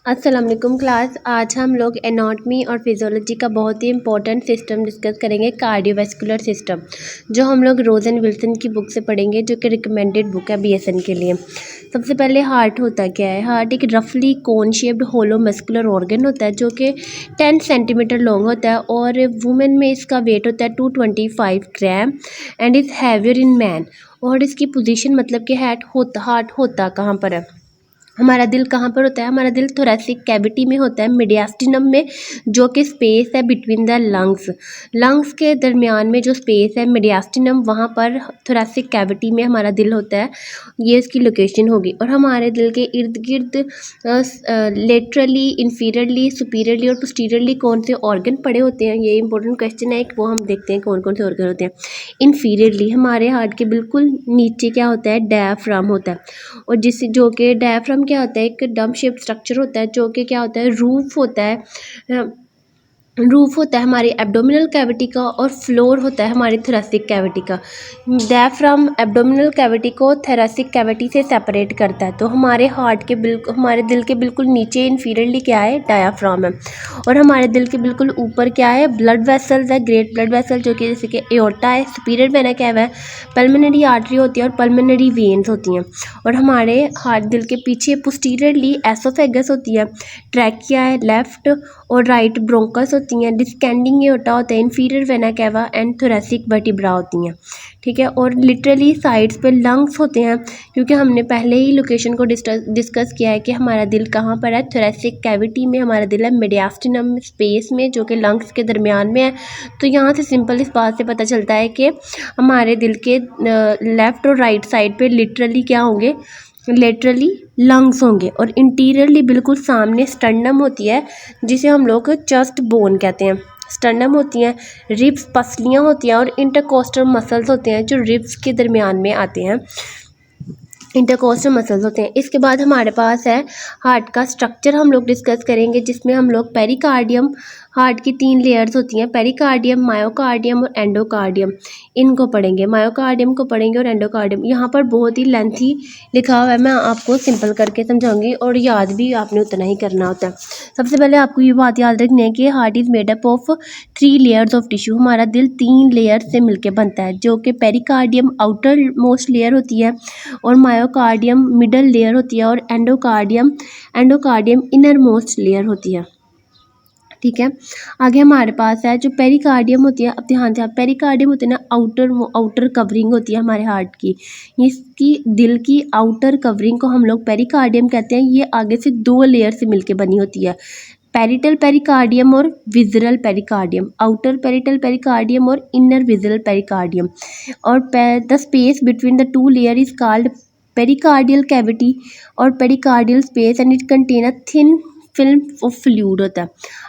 अस्सलाम वालेकुम क्लास। आज हम लोग एनाटॉमी और फिजियोलॉजी का बहुत ही इंपॉर्टेंट सिस्टम डिस्कस करेंगे, कार्डियोवैस्कुलर सिस्टम, जो हम लोग रोज़ एंड विल्सन की बुक से पढ़ेंगे, जो कि रिकमेंडेड बुक है बीएसएन के लिए। सबसे पहले हार्ट होता क्या है। हार्ट एक रफली कोन शेप्ड होलो मस्कुलर ऑर्गन होता है जो कि 10 सेंटीमीटर लॉन्ग होता है और वुमेन में इसका वेट होता है 225 gram and is heavier in man. और इसकी पोजीशन मतलब कि हार्ट होता कहाँ पर है, हमारा दिल कहाँ पर होता है। हमारा दिल थोरैसिक कैविटी में होता है, मीडियास्टिनम में, जो कि स्पेस है बिटवीन द लंग्स के दरमियान में जो स्पेस है मीडियास्टिनम, वहाँ पर थोरैसिक कैविटी में हमारा दिल होता है। ये इसकी लोकेशन होगी। और हमारे दिल के इर्द गिर्द लेटरली, इंफीरियरली, सुपीरियरली और पोस्टीरियरली कौन से ऑर्गन पड़े होते हैं, ये इंपॉर्टेंट क्वेश्चन है। वो हम देखते हैं कौन कौन से ऑर्गन होते हैं। इंफीरियरली हमारे हार्ट के बिल्कुल नीचे क्या होता है, डायफ्राम होता है। और जो कि डायफ्राम क्या होता है, एक डम शेप स्ट्रक्चर होता है जो कि क्या होता है, रूफ होता है हमारी एब्डोमिनल कैविटी का, और फ्लोर होता है हमारी थोरैसिक कैविटी का। डायफ्राम एब्डोमिनल कैविटी को थोरैसिक कैविटी से सेपरेट करता है। तो हमारे हमारे दिल के बिल्कुल नीचे इंफीरियरली क्या है, डायफ्राम है। और हमारे दिल के बिल्कुल ऊपर क्या है, ब्लड वेसल्स है, ग्रेट ब्लड वेसल, जो कि जैसे कि एओर्टा है, सुपीरियर वेना क्या है, पल्मोनरी आर्टरी होती है और पल्मोनरी वेन्स होती हैं। और हमारे हार्ट दिल के पीछे पोस्टीरियरली एसोफेगस होती है, ट्रैकिया है, लेफ्ट और राइट ब्रोंकस होती हैं, डिस्केंडिंग एओर्टा होता है, inferior vena cava and thoracic vertebra होती हैं। ठीक है। और लिटरली साइड्स पे लंग्स होते हैं, क्योंकि हमने पहले ही लोकेशन को डिस्कस किया है कि हमारा दिल कहाँ पर है, थोरैसिक कैविटी में हमारा दिल है, मीडियास्टिनम स्पेस में, जो कि लंग्स के दरमियान में है। तो यहाँ से सिंपल इस बात से पता चलता है कि हमारे दिल के लेफ़्ट और राइट साइड पे लिटरली क्या होंगे, लेटरली लंग्स होंगे। और इंटीरियरली बिल्कुल सामने स्टर्नम होती है, जिसे हम लोग चेस्ट बोन कहते हैं। स्टर्नम होती हैं, रिब्स पसलियाँ होती हैं और इंटरकोस्टल मसल्स होते हैं जो रिब्स के दरमियान में आते हैं, इंटरकोस्टल मसल्स होते हैं। इसके बाद हमारे पास है हार्ट का स्ट्रक्चर, हम लोग डिस्कस करेंगे, जिसमें हम लोग पेरिकार्डियम, हार्ट की 3 लेयर्स होती हैं, पेरिकार्डियम, मायोकार्डियम और एंडोकार्डियम, इनको पढ़ेंगे। मायोकार्डियम को पढ़ेंगे और एंडोकार्डियम। यहाँ पर बहुत ही लेंथी लिखा हुआ है, मैं आपको सिंपल करके समझाऊंगी और याद भी आपने उतना ही करना होता है। सबसे पहले आपको ये बात याद रखनी है कि heart is made up of 3 layers of tissue. हमारा दिल 3 लेयर से मिलकर बनता है, जो कि पेरिकार्डियम आउटर मोस्ट लेयर होती है, और मायोकार्डियम मिडल लेयर होती है, और एंडोकार्डियम इनर मोस्ट लेयर होती है। ठीक है। आगे हमारे पास है जो पेरिकार्डियम होती है। अब ध्यान से, पेरिकार्डियम होती है ना, आउटर कवरिंग होती है हमारे हार्ट की। इसकी दिल की आउटर कवरिंग को हम लोग पेरिकार्डियम कहते हैं। ये आगे से 2 लेयर से मिलके बनी होती है, पैरिटल पेरिकार्डियम और visceral pericardium, outer parietal pericardium और इनर विजरल पेरिकार्डियम। और the space between the 2 layer is called pericardial cavity और pericardial space and it contain a thin film of fluid होता है।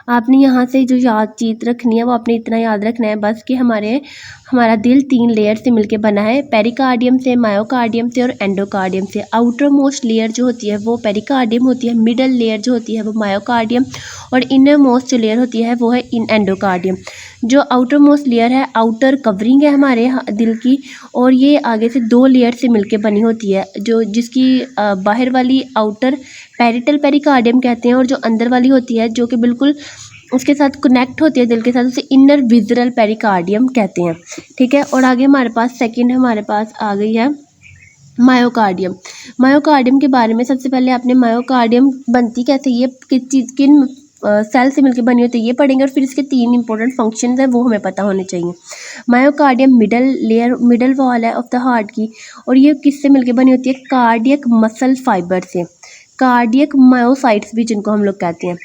आपने यहाँ से जो याद चीज़ रखनी है वो आपने इतना याद रखना है बस कि हमारा दिल 3 लेयर से मिलके बना है, पेरिकार्डियम से, मायोकार्डियम से और एंडोकार्डियम से। आउटर मोस्ट लेयर जो होती है वो पेरिकार्डियम होती है, मिडल लेयर जो होती है वो मायोकार्डियम, और इनर मोस्ट जो लेयर होती है वो है एंडोकार्डियम। जो आउटर मोस्ट लेयर है, आउटर कवरिंग है हमारे दिल की, और ये आगे से 2 लेयर से मिलके बनी होती है, जिसकी बाहर वाली आउटर पैरिटल पेरिकार्डियम कहते हैं, और जो अंदर वाली होती है जो कि बिल्कुल उसके साथ कनेक्ट होती है दिल के साथ, उसे इनर विजरल पेरिकार्डियम कहते हैं। ठीक है। और आगे हमारे पास सेकंड हमारे पास आ गई है मायोकार्डियम। मायोकार्डियम के बारे में सबसे पहले आपने मायोकार्डियम बनती कैसे, ये किन सेल से मिलकर बनी होती है ये पढ़ेंगे, और फिर इसके 3 इंपॉर्टेंट फंक्शंस हैं वो हमें पता होने चाहिए। मायोकार्डियम मिडल वॉल है ऑफ द हार्ट की, और ये किससे मिलकर बनी होती है, कार्डियक मसल फाइबर से, कार्डियक मायोसाइट्स भी जिनको हम लोग कहते हैं।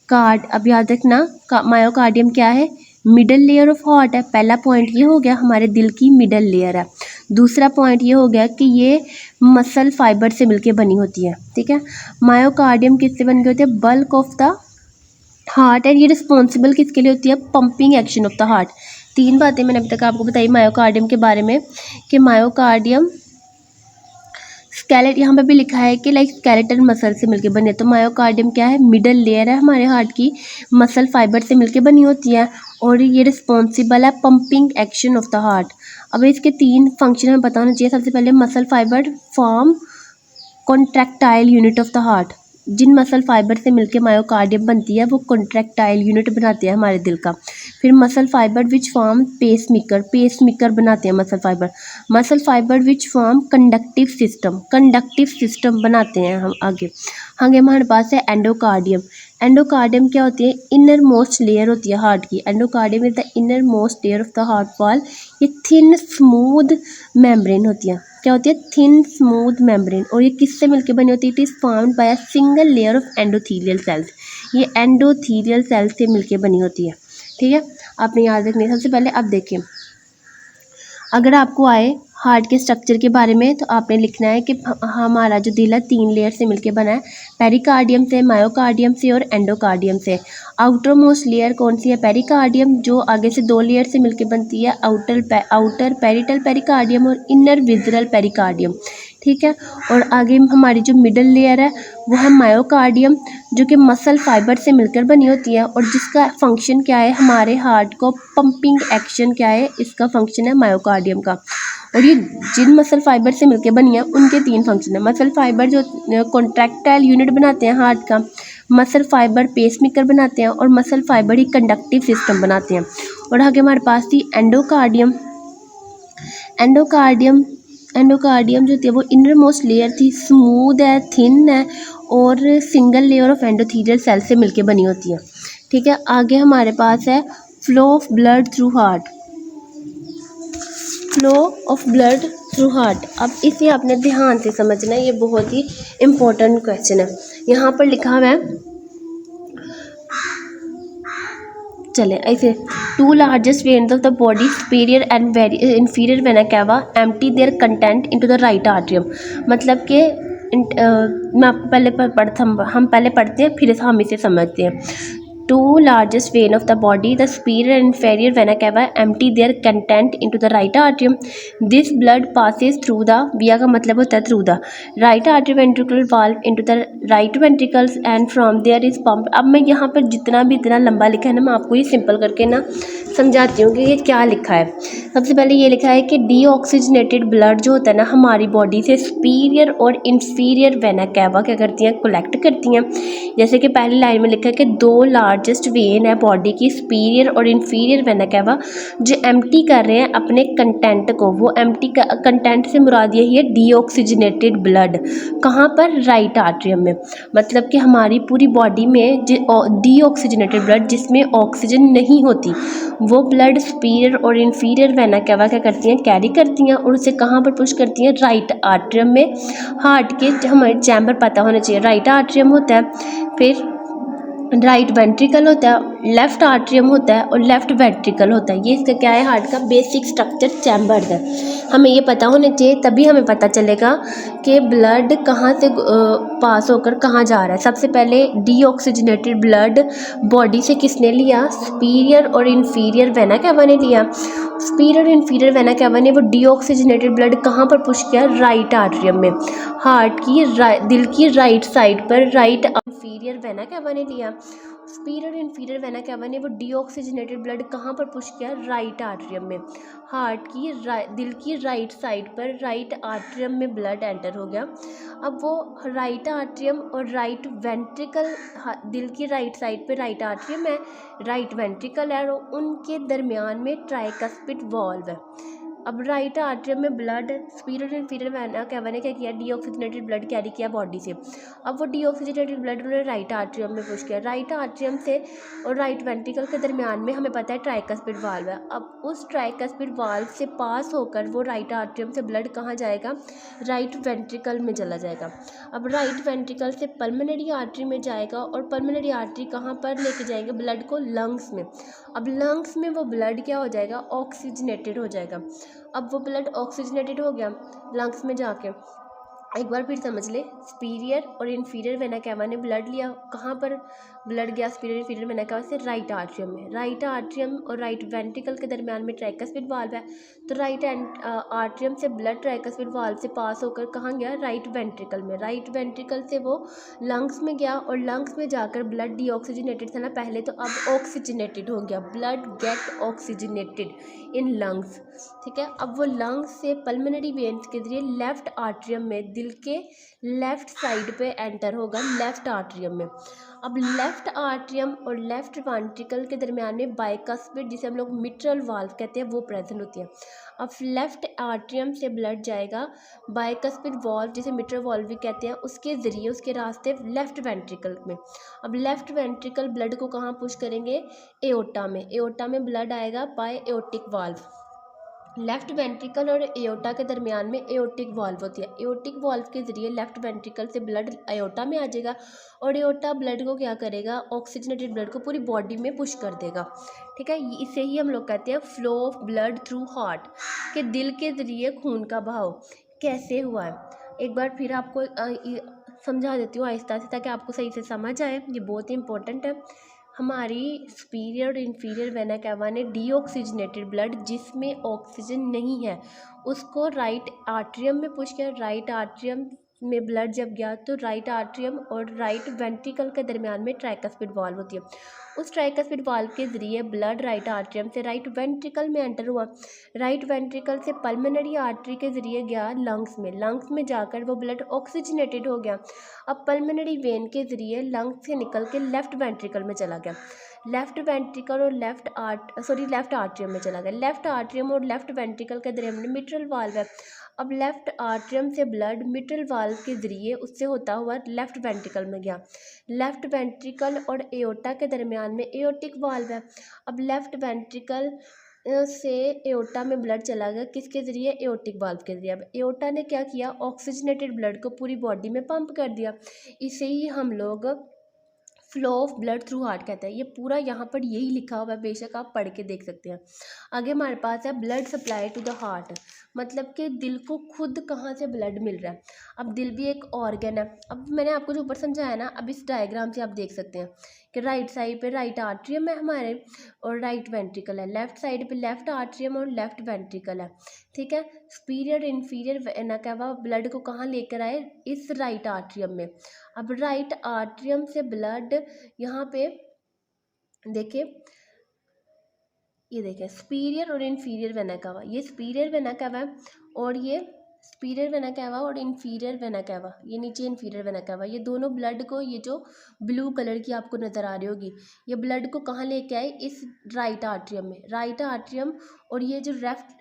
अब याद रखना, मायोकार्डियम क्या है, मिडल लेयर ऑफ हार्ट है। पहला पॉइंट ये हो गया, हमारे दिल की मिडल लेयर है। दूसरा पॉइंट ये हो गया कि ये मसल फाइबर से मिलके बनी होती है। ठीक है। मायोकार्डियम किससे बन गई होती है, bulk of the heart, and ये रिस्पॉन्सिबल किसके लिए होती है, pumping action of the heart. 3 बातें मैंने अभी तक आपको बताई मायोकार्डियम के बारे में, कि मायोकार्डियम स्केलेट, यहाँ पे भी लिखा है कि लाइक स्केलेटन मसल से मिलके बनी है। तो मायोकार्डियम क्या है, मिडल लेयर है हमारे हार्ट की, मसल फाइबर से मिलके बनी होती है, और ये रिस्पॉन्सिबल है pumping action of the heart. अब इसके 3 फंक्शन हमें पता होना चाहिए। सबसे पहले muscle fibre form contractile unit of the heart, जिन मसल फाइबर से मिलकर मायोकार्डियम बनती है वो कॉन्ट्रैक्टाइल यूनिट बनाते हैं हमारे दिल का। फिर muscle fibre which form pacemaker बनाते हैं muscle fibre which form conductive system बनाते हैं हम आगे। हमारे पास है एंडोकार्डियम। एंडोकार्डियम क्या होती है? इनर मोस्ट लेयर होती है हार्ट की। Endocardium is the inner most layer of the heart wall. ये थिन स्मूथ मेम्ब्रेन होती है। क्या होती है? Thin smooth membrane. और ये किससे मिलकर बनी होती है? It is formed by a single layer of endothelial cells. ये एंडोथीलियल सेल्स से मिलकर बनी होती है। ठीक है, आपने याद रखनी है। सबसे पहले अब देखिए, अगर आपको आए हार्ट के स्ट्रक्चर के बारे में तो आपने लिखना है कि हमारा जो दिल है 3 लेयर से मिलके बना है, पेरिकार्डियम से, मायोकार्डियम से और एंडोकार्डियम से। आउटर मोस्ट लेयर कौन सी है? पेरिकार्डियम, जो आगे से 2 लेयर से मिलके बनती है, आउटर पेरिटल पेरिकार्डियम और इनर विजरल पेरिकार्डियम। ठीक है, और आगे हमारी जो मिडल लेयर है वो है मायोकार्डियम, जो कि मसल फाइबर से मिलकर बनी होती है और जिसका फंक्शन क्या है? हमारे हार्ट को पंपिंग एक्शन क्या है? इसका फंक्शन है मायोकार्डियम का। और ये जिन मसल फाइबर से मिलकर बनी है उनके 3 फंक्शन है। मसल फाइबर जो कॉन्ट्रैक्टाइल यूनिट बनाते हैं हार्ट का, मसल फाइबर पेसमेकर बनाते हैं और मसल फाइबर ही कंडक्टिव सिस्टम बनाते हैं। और आगे हमारे पास थी एंडोकार्डियम। एंडोकार्डियम जो थी वो इनर मोस्ट लेयर थी, स्मूथ है, थिन है और single layer of endothelial cell से मिलके बनी होती है। ठीक है, आगे हमारे पास है flow of blood through heart. Flow of blood through heart, अब इसे आपने ध्यान से समझना है, ये बहुत ही इम्पोर्टेंट क्वेश्चन है। यहाँ पर लिखा हुआ है, चले ऐसे, 2 largest veins of the body, superior and inferior vena cava, empty their content into the right atrium. मतलब कि मैं आपको हम पहले पढ़ते हैं फिर हम इसे समझते हैं। 2 largest vein of the body, the superior and inferior vena cava, empty their content into the right atrium. This blood passes through the, via का मतलब होता है through the right atrioventricular valve into the right ventricles and from there is pumped। अब मैं यहाँ पर जितना भी इतना लंबा लिखा है ना, मैं आपको ये सिंपल करके ना समझाती हूँ कि ये क्या लिखा है। सबसे पहले ये लिखा है कि डीऑक्सीजनेटेड ब्लड जो होता है ना हमारी बॉडी से सुपीरियर और इंफीरियर वेना कैवा क्या करती हैं? कलेक्ट करती हैं। जैसे कि पहली लाइन में लिखा है कि 2 लार्जेस्ट वेन है बॉडी की, सुपीरियर और इंफीरियर वेना कैवा, जो एम्प्टी कर रहे हैं अपने कंटेंट को। वो एम्प्टी कंटेंट से मुराद यही है डीऑक्सीजनेटेड ब्लड। कहाँ पर? राइट आर्टरियम में। मतलब कि हमारी पूरी बॉडी में डीऑक्सीजनेटेड ब्लड जिसमें ऑक्सीजन नहीं होती, वो ब्लड सुपीरियर और इंफीरियर वेना कैवा क्या करती हैं? कैरी करती हैं और उसे कहाँ पर पुश करती हैं? राइट आर्टरियम में। हार्ट के हमारे चैम्बर पता होना चाहिए, राइट आर्टरियम होता है, फिर राइट वेंट्रिकल होता है, लेफ्ट आर्टरियम होता है और लेफ्ट वेंट्रिकल होता है। ये इसका क्या है? हार्ट का बेसिक स्ट्रक्चर चैम्बर है। हमें ये पता होना चाहिए, तभी हमें पता चलेगा कि ब्लड कहाँ से पास होकर कहाँ जा रहा है। सबसे पहले डीऑक्सीजनेटेड ब्लड बॉडी से किसने लिया? सुपीरियर और इंफीरियर वेना कैवा ने लिया। सुपीरियर और इंफीरियर वेना कैवा ने वो डीऑक्सीजनेटेड ब्लड कहाँ पर पुश किया? राइट आर्टरियम में। हार्ट की दिल की राइट साइड पर राइट इंफीरियर वेना कैवा ने लिया। सुपीरियर इंफीरियर वेना कैवा ने वो डीऑक्सीजनेटेड ब्लड कहाँ पर पुश किया? राइट आर्टरियम में। हार्ट की दिल की राइट साइड पर राइट आर्टरियम में ब्लड एंटर हो गया। अब वो राइट आर्टरियम और राइट वेंट्रिकल, दिल की राइट साइड पे राइट आर्टरियम है, राइट वेंट्रिकल है और उनके दरमियान में ट्राइकस्पिड वॉल्व है। अब राइट आर्टरियम में blood superior inferior vena cava ने क्या किया? डीऑक्सीजनेटेड ब्लड कैरी किया बॉडी से। अब वो डीऑक्सीजनेटेड ब्लड उन्होंने राइट आर्टरियम में पुश किया। राइट आर्टरियम से और राइट वेंट्रिकल के दरमियान में हमें पता है ट्राइकस्पिड वाल्व है। अब उस ट्राइकस्पिड वाल्व से पास होकर वो राइट आर्टरियम से ब्लड कहाँ जाएगा? राइट वेंट्रिकल में चला जाएगा। अब राइट वेंट्रिकल से पल्मोनरी आर्टरी में जाएगा और पल्मोनरी आर्टरी कहाँ पर लेके जाएंगे ब्लड को? लंग्स में। अब लंग्स में वो ब्लड क्या हो जाएगा? ऑक्सीजनेटेड हो जाएगा। अब वो ब्लड ऑक्सीजनेटेड हो गया लंग्स में जाके, एक बार फिर समझ ले, सुपीरियर और इंफीरियर वेना कैवा ने ब्लड लिया, कहाँ पर ब्लड गया? सुपीरियर इंफीरियर वेना कैवा से राइट आर्टरियम में। राइट आर्टरियम और राइट वेंट्रिकल के दरमियान में ट्राइकस्पिड वाल्व है, तो राइट आर्टरियम से ब्लड ट्राइकस्पिड वाल्व से पास होकर कहाँ गया? राइट वेंट्रिकल में। राइट वेंट्रिकल से वो लंग्स में गया और लंग्स में जाकर ब्लड डीऑक्सीजनेटेड था ना पहले, तो अब ऑक्सीजनेटेड हो गया। Blood get oxygenated in lungs. ठीक है, अब वो लंग्स से पल्मोनरी वेन्स के जरिए लेफ्ट आर्टरियम में दिल दिल के लेफ़्ट साइड पे एंटर होगा, लेफ़्ट आर्टरियम में। अब लेफ़्ट आर्टरियम और लेफ़्ट वेंट्रिकल के दरमियान में बाइकस्पिड, जिसे हम लोग मिट्रल वाल्व कहते हैं, वो प्रेजेंट होती है। अब लेफ़्ट आर्टरियम से ब्लड जाएगा बाइकस्पिड वाल्व, जिसे मिट्रल वाल्व भी कहते हैं, उसके ज़रिए, उसके रास्ते लेफ़्ट वेंट्रिकल में। अब लेफ़्ट वेंट्रिकल ब्लड को कहाँ पुश करेंगे? एओर्टा में। एओर्टा में ब्लड आएगा by aortic valve. Left ventricle और एओर्टा के दरमियान में एओर्टिक वाल्व होती है। एओर्टिक वाल्व के ज़रिए लेफ़्ट वेंट्रिकल से ब्लड एओर्टा में आ जाएगा और एओर्टा ब्लड को क्या करेगा? ऑक्सीजनेटेड ब्लड को पूरी बॉडी में पुश कर देगा। ठीक है, इसे ही हम लोग कहते हैं flow of blood through heart, कि दिल के ज़रिए खून का बहाव कैसे हुआ है। एक बार फिर आपको समझा देती हूँ आहिस्ता से, ताकि आपको सही से समझ आए। ये बहुत ही इंपॉर्टेंट है। हमारी सुपीरियर और इन्फीरियर वेना कैवा ने डीऑक्सीजनेटेड ब्लड, जिसमें ऑक्सीजन नहीं है, उसको राइट आर्टरियम में पुश किया। राइट आर्टरियम में ब्लड जब गया तो राइट आर्टरियम और राइट वेंट्रिकल के दरमियान में ट्राइकस्पिड वाल्व होती है। उस ट्राइकस्पिड वाल्व के ज़रिए ब्लड राइट आर्टरियम से राइट वेंट्रिकल में एंटर हुआ। राइट वेंट्रिकल से पल्मोनरी आर्टरी के ज़रिए गया लंग्स में। लंग्स में जाकर वो ब्लड ऑक्सीजनेटेड हो गया। अब पल्मोनरी वेन के ज़रिए लंग्स से निकल के लेफ़्ट वेंट्रिकल में चला गया। लेफ़्ट वेंट्रिकल और लेफ़्ट आर्टरियम में चला गया। लेफ़्ट आर्टरियम और लेफ़्ट वेंट्रिकल के दरमियान में मिट्रल वाल्व है। अब लेफ़्ट आर्टरियम से ब्लड मिट्रल वाल्व के ज़रिए उससे होता हुआ लेफ़्ट वेंट्रिकल में गया। लेफ़्ट वेंट्रिकल और एओर्टा के दरमियान में एओर्टिक वाल्व है। अब लेफ़्ट वेंट्रिकल से एओर्टा में ब्लड चला गया, किसके ज़रिए? एओर्टिक वाल्व के ज़रिए। अब एओर्टा ने क्या किया? ऑक्सीजनेटेड ब्लड को पूरी बॉडी में पंप कर दिया। इसे ही हम लोग flow of blood through heart कहते हैं। ये पूरा यहाँ पर यही लिखा हुआ है, बेशक आप पढ़ के देख सकते हैं। आगे हमारे पास है blood supply to the heart, मतलब कि दिल को खुद कहाँ से ब्लड मिल रहा है। अब दिल भी एक ऑर्गन है। अब मैंने आपको जो ऊपर समझाया ना, अब इस डायग्राम से आप देख सकते हैं कि राइट साइड पे राइट आर्टरियम है हमारे और राइट वेंट्रिकल है, लेफ्ट साइड पे लेफ्ट आर्टरियम और लेफ्ट वेंट्रिकल है। ठीक है, superior inferior vena cava blood को कहाँ लेकर आए? इस राइट आर्टरियम में। अब राइट आर्टरियम से ब्लड यहाँ पे देखिए, ये देखें सुपीरियर और इन्फीरियर वेना कैवा, ये सुपीरियर वेना कैवा है और ये सुपीरियर वेना कैवा और इन्फीरियर वेना कैवा, ये नीचे इन्फीरियर वेना कैवा। ये दोनों ब्लड को, ये जो ब्लू कलर की आपको नज़र आ रही होगी, ये ब्लड को कहाँ लेके आए? इस राइट आर्टरियम में। राइट आर्टरियम और ये जो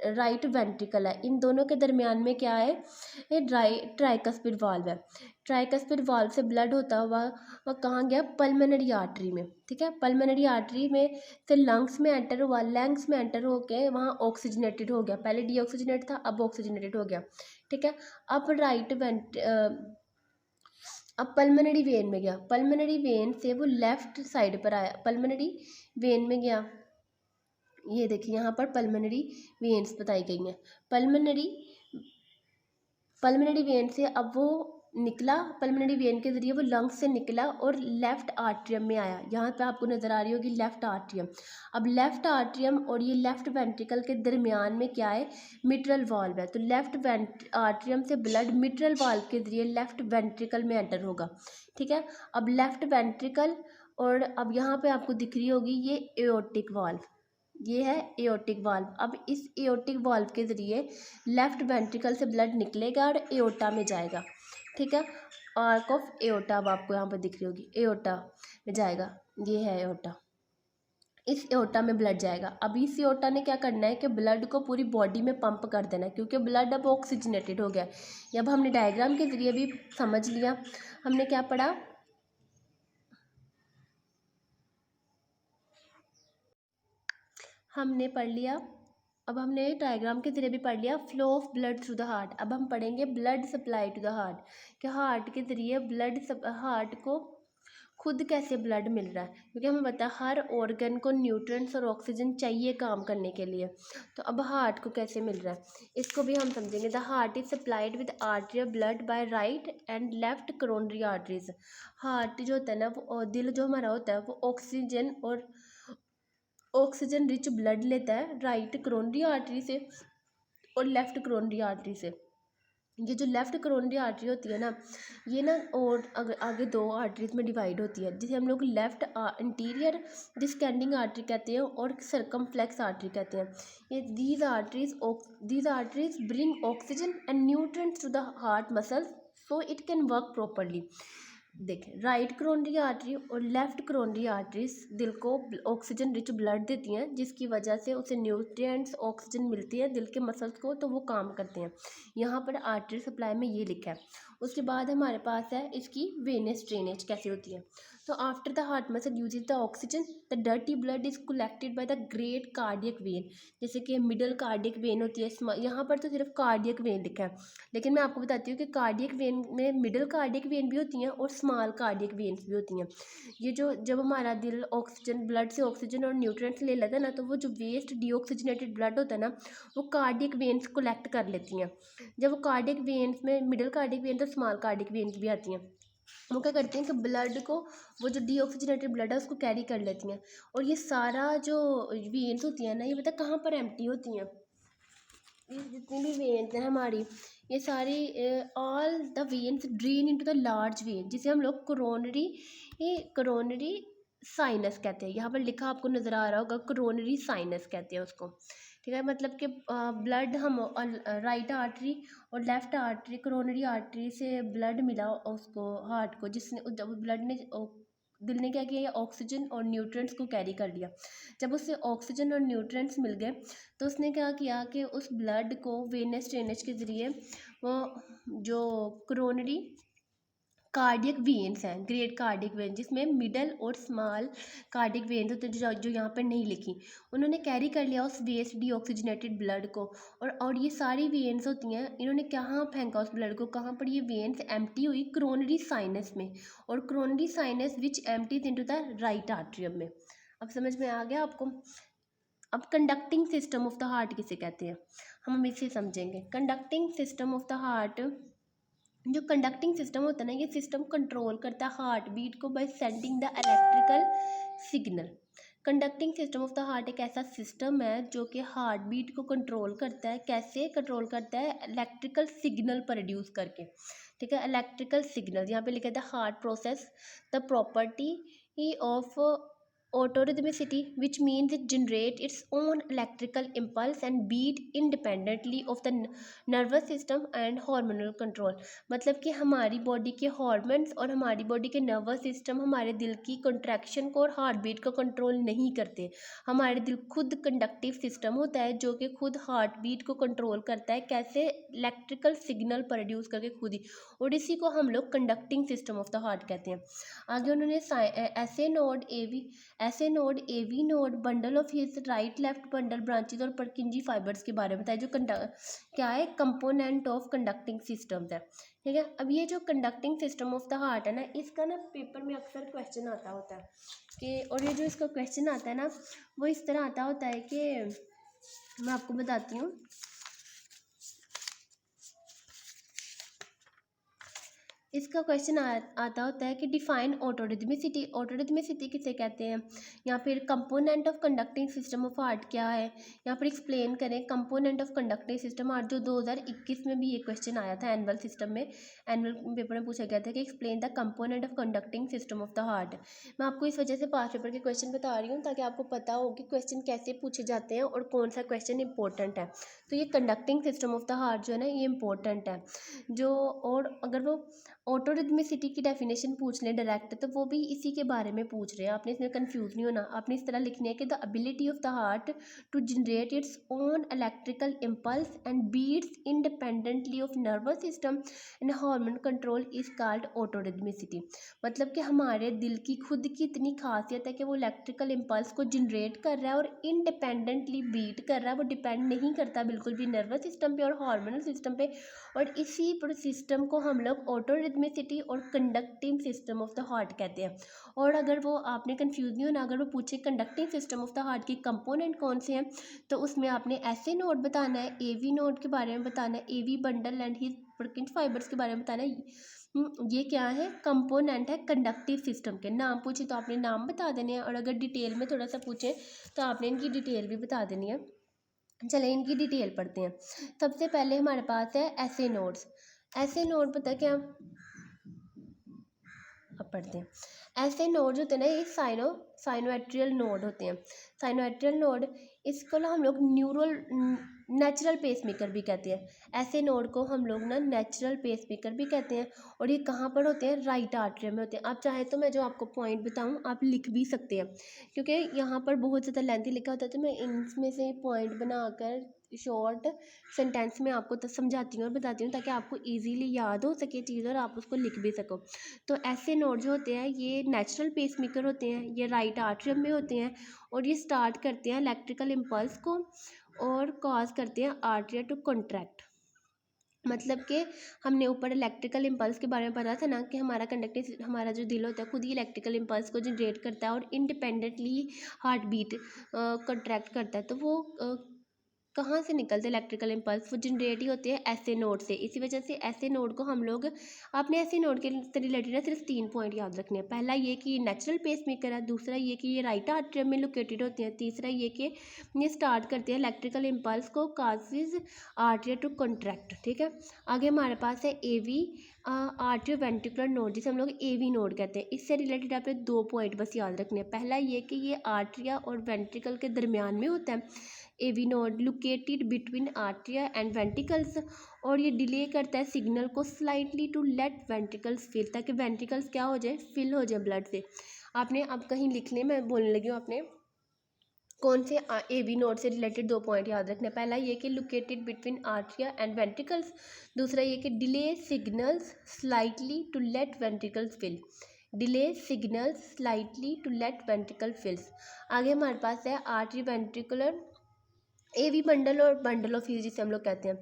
राइट वेंट्रिकल है, इन दोनों के दरमियान में क्या है? ये ट्राइकस्पिड वाल्व है। ट्राइकस्पिड वाल्व से ब्लड होता हुआ वह कहाँ गया? पल्मोनरी आर्टरी में। ठीक है, पल्मोनरी आर्टरी में से लंग्स में एंटर हुआ। लंग्स में एंटर होके वहाँ ऑक्सीजनेटेड हो गया। पहले डीऑक्सीजनेट था, अब ऑक्सीजनेटेड हो गया। ठीक है, अब पल्मोनरी वेन में गया। पल्मोनरी वेन से वो लेफ्ट साइड पर आया, पल्मोनरी वेन में गया। ये देखिए यहाँ पर पल्मोनरी वेन्स बताई गई हैं। पल्मोनरी वेन से अब वो निकला, पल्मोनरी वेन के ज़रिए वो लंग्स से निकला और लेफ़्ट आर्टरियम में आया। यहाँ पे आपको नज़र आ रही होगी लेफ़्ट आर्टरियम। अब लेफ़्ट आर्टरियम और ये लेफ़्ट वेंट्रिकल के दरमियान में क्या है? मिट्रल वाल्व है। तो लेफ़्ट आर्टरियम से ब्लड मिट्रल वाल्व के ज़रिए लेफ़्ट वेंट्रिकल में एंटर होगा। ठीक है, अब लेफ़्ट वेंट्रिकल और अब यहाँ पे आपको दिख रही होगी ये एओर्टिक वाल्व, ये है एओर्टिक वाल्व। अब इस एओर्टिक वाल्व के ज़रिए लेफ़्ट वेंट्रिकल से ब्लड निकलेगा और एओर्टा में जाएगा। ठीक है, आर्क ऑफ एओर्टा अब आपको यहाँ पर दिख रही होगी, एओर्टा में जाएगा। ये है एओर्टा, इस एओर्टा में ब्लड जाएगा। अब इस एओर्टा ने क्या करना है कि ब्लड को पूरी बॉडी में पंप कर देना है, क्योंकि ब्लड अब ऑक्सीजनेटेड हो गया है। ये अब हमने डायग्राम के ज़रिए भी समझ लिया। हमने क्या पढ़ा? हमने पढ़ लिया, अब हमने डायग्राम के ज़रिए भी पढ़ लिया flow of blood through the heart. अब हम पढ़ेंगे blood supply to the heart, कि हार्ट के ज़रिए हार्ट को खुद कैसे ब्लड मिल रहा है, क्योंकि हमें पता है हर ऑर्गन को न्यूट्रिएंट्स और ऑक्सीजन चाहिए काम करने के लिए। तो अब हार्ट को कैसे मिल रहा है, इसको भी हम समझेंगे। The heart is supplied with artery of blood bye right and left coronary arteries. Heart जो होता है ना, वो दिल जो हमारा होता है, वो ऑक्सीजन रिच ब्लड लेता है राइट कोरोनरी आर्टरी से और लेफ़्ट कोरोनरी आर्टरी से। ये जो लेफ़्ट कोरोनरी आर्टरी होती है ना, ये ना और आगे दो आर्टरीज में डिवाइड होती है, जिसे हम लोग लेफ़्ट इंटीरियर डिस्केंडिंग आर्टरी कहते हैं और सर्कमफ्लेक्स आर्टरी कहते हैं। ये these arteries bring oxygen and nutrients to the heart muscles so it can work properly. देखें, राइट करोनरी आर्टरी और लेफ़्ट करोनरी आर्टरीज दिल को ऑक्सीजन रिच ब्लड देती हैं, जिसकी वजह से उसे न्यूट्रिएंट्स ऑक्सीजन मिलती है दिल के मसल्स को, तो वो काम करते हैं। यहाँ पर आर्टरी सप्लाई में ये लिखा है। उसके बाद हमारे पास है इसकी वेनस ड्रेनेज कैसे होती है। तो after the heart muscle uses the oxygen, the dirty blood is collected by the great cardiac vein. जैसे कि मिडल कार्डियक वेन होती है, यहाँ पर तो सिर्फ कार्डियक वेन लिखा है, लेकिन मैं आपको बताती हूँ कि कार्डियक वेन में मिडल कार्डियक वेन भी होती हैं और स्मॉल कार्डियक वेन्स भी होती हैं। ये जो जब हमारा दिल ऑक्सीजन ब्लड से ऑक्सीजन और न्यूट्रिएंट्स ले लेता है ना, तो वो जो वेस्ट डीऑक्सीजनेटेड ब्लड होता है ना, वो कार्डियक वेन्स कलेक्ट कर लेती हैं। जब वो कार्डियक वेन्स में मिडल कार्डियक वेन तो स्मॉल कार्डियक वेन्स भी आती हैं, वो क्या करते हैं कि ब्लड को, वो जो डीऑक्सीजनेटेड ब्लड है उसको कैरी कर लेती हैं। और ये सारा जो वेन्स होती हैं ना, ये पता कहाँ पर एम्प्टी होती हैं। ये जितनी भी वेन्स हैं हमारी, ये सारी all the veins drain into the large when, जिसे हम लोग कोरोनरी साइनस कहते हैं। यहाँ पर लिखा आपको नज़र आ रहा होगा, कोरोनरी साइनस कहते हैं उसको। ठीक है, मतलब कि ब्लड हम राइट आर्टरी और लेफ़्ट आर्टरी, कोरोनरी आर्टरी से ब्लड मिला उसको हार्ट को, जिसने जब ब्लड ने दिल ने क्या किया, ऑक्सीजन और न्यूट्रिएंट्स को कैरी कर लिया। जब उसे ऑक्सीजन और न्यूट्रिएंट्स मिल गए तो उसने क्या किया कि उस ब्लड को वेनस ड्रेनेज के ज़रिए वो जो कोरोनरी कार्डियक वेन्स हैं, ग्रेट कार्डियक वेन, जिसमें मिडल और स्मॉल कार्डियक वेन्स होते हैं जो यहाँ पर नहीं लिखी, उन्होंने कैरी कर लिया उस वेस्ट डीऑक्सीजनेटेड ब्लड को। और ये सारी वेन्स होती हैं, इन्होंने कहाँ फेंका उस ब्लड को, कहाँ पर ये वेन्स एम्प्टी हुई, कोरोनरी साइनस में। और coronary sinus which empties into the right atrium में। अब समझ में आ गया आपको। अब conducting system of the heart किसे कहते हैं, हम इसे समझेंगे। Conducting system of the heart, जो कंडक्टिंग सिस्टम होता है ना, ये सिस्टम कंट्रोल करता है हार्ट बीट को by sending the electrical signal. Conducting system of the heart एक ऐसा सिस्टम है जो कि हार्ट बीट को कंट्रोल करता है। कैसे कंट्रोल करता है? इलेक्ट्रिकल सिग्नल प्रोड्यूस करके। ठीक है, इलेक्ट्रिकल सिग्नल, यहाँ पे लिखा था heart process the property of autorhythmicity, which means it generates its own electrical impulse and beat independently of the nervous system and hormonal control। मतलब कि हमारी बॉडी के हॉर्मोन्स और हमारी बॉडी के नर्वस सिस्टम हमारे दिल की कंट्रैक्शन को और हार्ट बीट को कंट्रोल नहीं करते। हमारे दिल खुद कंडक्टिव सिस्टम होता है जो कि खुद हार्ट बीट को कंट्रोल करता है। कैसे? इलेक्ट्रिकल सिग्नल प्रोड्यूस करके खुद ही, और इसी को हम लोग conducting system of the heart कहते हैं। आगे उन्होंने ऐसे node AV node bundle of His right left bundle branches और परकिंजी फाइबर्स के बारे में बताया, जो क्या है, कंपोनेंट ऑफ कंडक्टिंग सिस्टम्स है। ठीक है, अब ये जो conducting system of the heart है ना, इसका ना पेपर में अक्सर क्वेश्चन आता होता है कि, और ये जो इसका क्वेश्चन आता है ना, वो इस तरह आता होता है कि मैं आपको बताती हूँ। इसका क्वेश्चन आता होता है कि डिफाइन ऑटोरिथमिसिटी। ऑटोरिथमिसिटी किसे कहते हैं, या फिर component of conducting system of heart क्या है, यहाँ पर एक्सप्लेन करें component of conducting system heart. जो 2021 में भी ये क्वेश्चन आया था एनुअल सिस्टम में, एनुअल पेपर में पूछा गया था कि explain the component of conducting system of the heart. मैं आपको इस वजह से पास पेपर के क्वेश्चन बता रही हूँ ताकि आपको पता हो कि क्वेश्चन कैसे पूछे जाते हैं और कौन सा क्वेश्चन इंपॉर्टेंट है। तो ये conducting system of the heart जो है ना, ये इंपॉर्टेंट है। जो, और अगर वो ऑटोरिथमिसिटी की डेफिनेशन पूछ लें डायरेक्ट, तो वो भी इसी के बारे में पूछ रहे हैं। आपने इसमें कंफ्यूज नहीं होना, आपने इस तरह लिखनी है कि the ability of the heart to generate its own electrical impulse and beats independently of nervous system and hormone control is called autorhythmicity. मतलब कि हमारे दिल की खुद की इतनी खासियत है कि वो इलेक्ट्रिकल इम्पल्स को जनरेट कर रहा है और इंडिपेंडेंटली बीट कर रहा है, वो डिपेंड नहीं करता बिल्कुल भी नर्वस सिस्टम पे और हार्मोनल सिस्टम पे। और इसी सिस्टम को हम लोग ऑटोरिथमिसिटी और conducting system of the heart कहते हैं। और अगर वो, आपने कंफ्यूज नहीं होना, अगर वो पूछे conducting system of the heart की कंपोनेंट कौन से हैं, तो उसमें आपने ऐसे नोड बताना है, एवी नोड के बारे में बताना है, AV bundle and His Purkinje fibres के बारे में बताना है। ये क्या है, कंपोनेंट है कंडक्टिव सिस्टम के। नाम पूछे तो आपने नाम बता देने हैं, और अगर डिटेल में थोड़ा सा पूछे तो आपने इनकी डिटेल भी बता देनी है। चले इनकी डिटेल पढ़ते हैं। सबसे पहले हमारे पास है ऐसे नोड्स। ऐसे नोड पता क्या, अब पढ़ते हैं। ऐसे नोड होते हैं ना, ये साइनोएट्रियल नोड होते हैं। साइनोएट्रियल नोड, इसको ना हम लोग नेचुरल पेसमेकर भी कहते हैं। ऐसे नोड को हम लोग ना नेचुरल पेसमेकर भी कहते हैं। और ये कहाँ पर होते हैं? राइट आर्टरियम में होते हैं। आप चाहे तो मैं जो आपको पॉइंट बताऊँ आप लिख भी सकते हैं, क्योंकि यहाँ पर बहुत ज़्यादा लेंथी लिखा होता है, तो मैं इनमें से पॉइंट बनाकर शॉर्ट सेंटेंस में आपको तो समझाती हूँ और बताती हूँ, ताकि आपको इजीली याद हो सके चीज़ और आप उसको लिख भी सको। तो ऐसे नोड जो होते हैं ये नेचुरल पेसमेकर होते हैं, ये राइट आर्टरियम में होते हैं, और ये स्टार्ट करते हैं इलेक्ट्रिकल इम्पल्स को और कॉज करते हैं आर्टरिया टू कॉन्ट्रैक्ट। मतलब कि हमने ऊपर इलेक्ट्रिकल इम्पल्स के बारे में पढ़ा था ना, कि हमारा कंडक्टिव हमारा जो दिल होता है खुद ही इलेक्ट्रिकल इम्पल्स को जनरेट करता है और इंडिपेंडेंटली हार्ट बीट कॉन्ट्रैक्ट करता है। तो वो कहाँ से निकलते इलेक्ट्रिकल इम्पल्स? वो जनरेट ही होते हैं ऐसे नोड से। इसी वजह से ऐसे नोड को हम लोग, आपने ऐसे नोड के से रिलेटेड ना सिर्फ 3 पॉइंट याद रखने हैं। पहला ये कि नेचुरल पेसमेकर है, दूसरा ये कि ये राइट आर्टरियम में लोकेटेड होते हैं, तीसरा ये कि ये स्टार्ट करते हैं इलेक्ट्रिकल इम्पल्स को काजेज आर्टरिया टू कॉन्ट्रैक्ट। ठीक है, आगे हमारे पास है एवी आर्टरियो वेंट्रिकुलर नोड, जिसे हम लोग एवी नोड कहते हैं। इससे रिलेटेड आपने 2 पॉइंट बस याद रखने हैं। पहला ये कि ये आर्टरिया और वेंट्रिकल के दरमियान में होता है, AV node located between atria and ventricles, और ये डिले करता है सिग्नल को slightly to let ventricles fill, ताकि वेंट्रिकल्स क्या हो जाए? फिल हो जाए ब्लड से। आपने अब कहीं लिख लें, मैं बोलने लगी हूँ, आपने कौन से एवी नोड से रिलेटेड 2 पॉइंट याद रखना है। पहला ये कि located between atria and ventricles, दूसरा ये कि delay signals slightly to let ventricles fill, delay signals slightly to let ventricle fills. आगे हमारे पास है आर्टरी वेंट्रिकुलर एवी बंडल और बंडल ऑफ ह्यूज, जिसे हम लोग कहते हैं।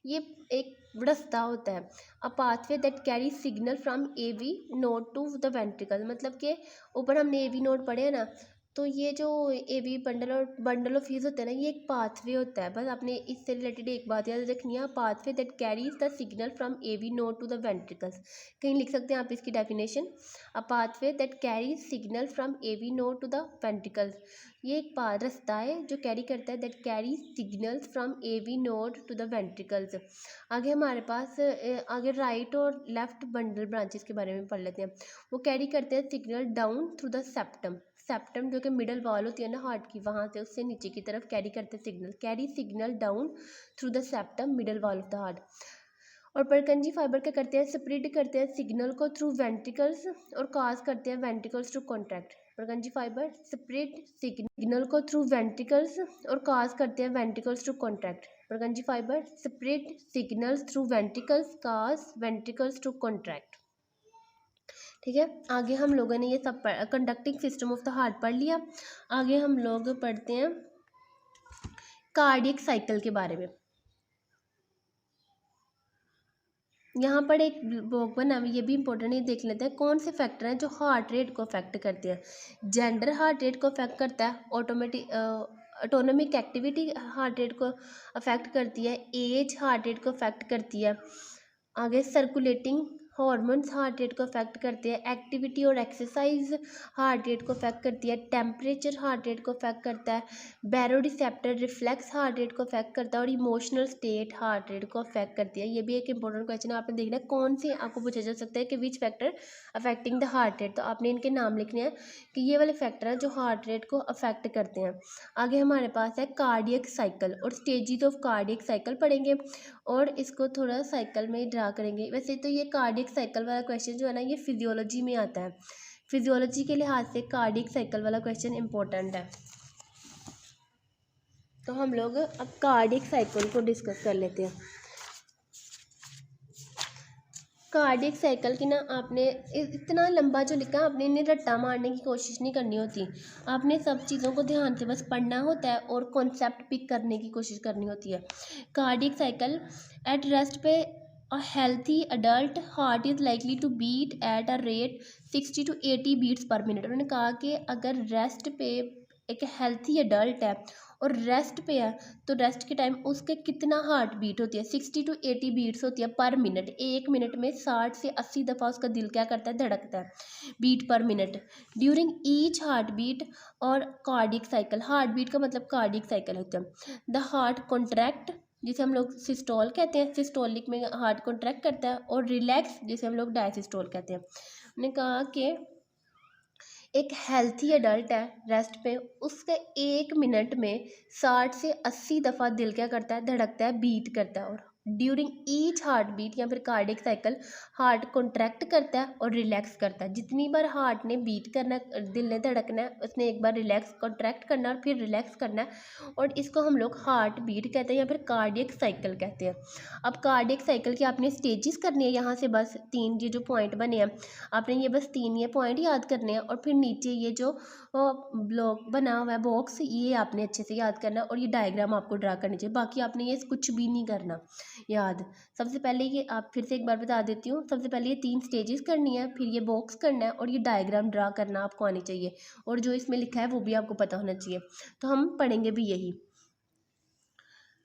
ये एक रास्ता होता है, a pathway that carry signal from AV node to the ventricle. मतलब कि ऊपर हमने एवी नोड पढ़े हैं ना, तो ये जो एवी बंडल और बंडल ऑफ ह्यूज होता है ना, ये एक पाथवे होता है। बस आपने इससे रिलेटेड एक बात याद रखनी है, pathway that carries the signal from AV node to the ventricles. कहीं लिख सकते हैं आप इसकी definition, a pathway that carries signal from AV node to the ventricles. ये एक रास्ता है जो कैरी करता है, that carry signals from AV node to the ventricles. आगे हमारे पास आगे राइट और लेफ्ट बंडल ब्रांचेस के बारे में पढ़ लेते हैं। वो कैरी करते हैं signal down through the septum, septum जो कि मिडल वॉल होती है ना हार्ट की, वहाँ से उससे नीचे की तरफ कैरी करते हैं signal, carry signal down through the septum middle wall of the heart. और परकंजी फाइबर क्या करते हैं? स्प्रेड करते हैं सिग्नल को थ्रू वेंट्रिकल्स और काज करते हैं ventricles to contract. Purkinje fibre spread signal को थ्रू वेंट्रिकल्स और काज करते हैं ventricles to contract. Purkinje fibre spread signals through ventricles cause ventricles to contract. ठीक है, आगे हम लोगों ने ये सब conducting system of the heart पढ़ लिया। आगे हम लोग पढ़ते हैं कार्डियक साइकिल के बारे में। यहाँ पर एक ब्लॉक बना हुआ, ये भी इंपॉर्टेंट है, देख लेते हैं कौन से फैक्टर हैं जो हार्ट रेट को अफेक्ट करते हैं। जेंडर हार्ट रेट को अफेक्ट करता है, ऑटोनॉमिक एक्टिविटी हार्ट रेट को अफेक्ट करती है, एज हार्ट रेट को अफेक्ट करती है। आगे सर्कुलेटिंग हॉर्मोन्स हार्ट रेट को अफेक्ट करते हैं, एक्टिविटी और एक्सरसाइज हार्ट रेट को अफेक्ट करती है, टेम्परेचर हार्ट रेट को अफेक्ट करता है, बैरोरिसेप्टर रिफ्लेक्स हार्ट रेट को अफेक्ट करता है, और इमोशनल स्टेट हार्ट रेट को अफेक्ट करती है। ये भी एक इंपॉर्टेंट क्वेश्चन है, आपने देखना है कौन से आपको पूछा जा सकता है कि which factor affecting the heart rate, तो आपने इनके नाम लिखने हैं कि ये वाले फैक्टर हैं जो हार्ट रेट को अफेक्ट करते हैं। आगे हमारे पास है कार्डियक साइकिल और स्टेजेस ऑफ कार्डियक साइकिल पढ़ेंगे, और इसको थोड़ा साइकिल में ड्रा करेंगे। वैसे तो ये कार्डियक साइकिल वाला क्वेश्चन जो है ना, ये फिजियोलॉजी में आता है। फिजियोलॉजी के लिहाज से कार्डियक साइकिल वाला क्वेश्चन इंपॉर्टेंट है। तो हम लोग अब कार्डियक साइकिल को डिस्कस कर लेते हैं। कार्डियक साइकिल की ना, आपने इतना लंबा जो लिखा आपने इन्हें रट्टा मारने की कोशिश नहीं करनी होती, आपने सब चीज़ों को ध्यान से बस पढ़ना होता है और कॉन्सेप्ट पिक करने की कोशिश करनी होती है। कार्डियक साइकिल एट रेस्ट पे a healthy adult heart is likely to beat at a rate 60 to 80 beats per minute। उन्होंने कहा कि अगर रेस्ट पे एक हेल्थी अडल्ट है और रेस्ट पे है, तो रेस्ट के टाइम उसके कितना हार्ट बीट होती है? 60 to 80 बीट्स होती है पर मिनट। एक मिनट में 60 से 80 दफ़ा उसका दिल क्या करता है? धड़कता है, beat per minute during each heart beat. और कार्डियक साइकिल, हार्ट बीट का मतलब कार्डियक साइकिल होता है। द हार्ट कॉन्ट्रैक्ट, जिसे हम लोग सिस्टोल कहते हैं, सिस्टोलिक में हार्ट कॉन्ट्रैक्ट करता है, और रिलैक्स जिसे हम लोग डायसिस्टोल कहते हैं। उन्होंने कहा कि एक हेल्थी एडल्ट है रेस्ट पे, उसके 1 मिनट में 60 से 80 दफ़ा दिल क्या करता है, धड़कता है, बीट करता है। और ड्यूरिंग ईच हार्ट बीट या फिर कार्डियक साइकिल हार्ट कॉन्ट्रैक्ट करता है और रिलैक्स करता है। जितनी बार हार्ट ने बीट करना है, दिल ने धड़कना है, उसने एक बार रिलैक्स कॉन्ट्रैक्ट करना है और फिर रिलैक्स करना है, और इसको हम लोग हार्ट बीट कहते हैं या फिर कार्डियक साइकिल कहते हैं। अब कार्डियक साइकिल की आपने स्टेजेस करनी है, यहाँ से बस 3 ये जो पॉइंट बने हैं आपने ये बस 3 ये पॉइंट याद करने हैं, और फिर नीचे ये जो ब्लॉक बना हुआ है बॉक्स, ये आपने अच्छे से याद करना है, और ये डायग्राम आपको ड्रा करनी चाहिए। बाकी आपने ये कुछ भी नहीं करना याद। सबसे पहले ये आप फिर से एक बार बता देती हूँ, सबसे पहले ये 3 स्टेजेस करनी है, फिर ये बॉक्स करना है, और ये डायग्राम ड्रा करना आपको आनी चाहिए, और जो इसमें लिखा है वो भी आपको पता होना चाहिए। तो हम पढ़ेंगे भी यही।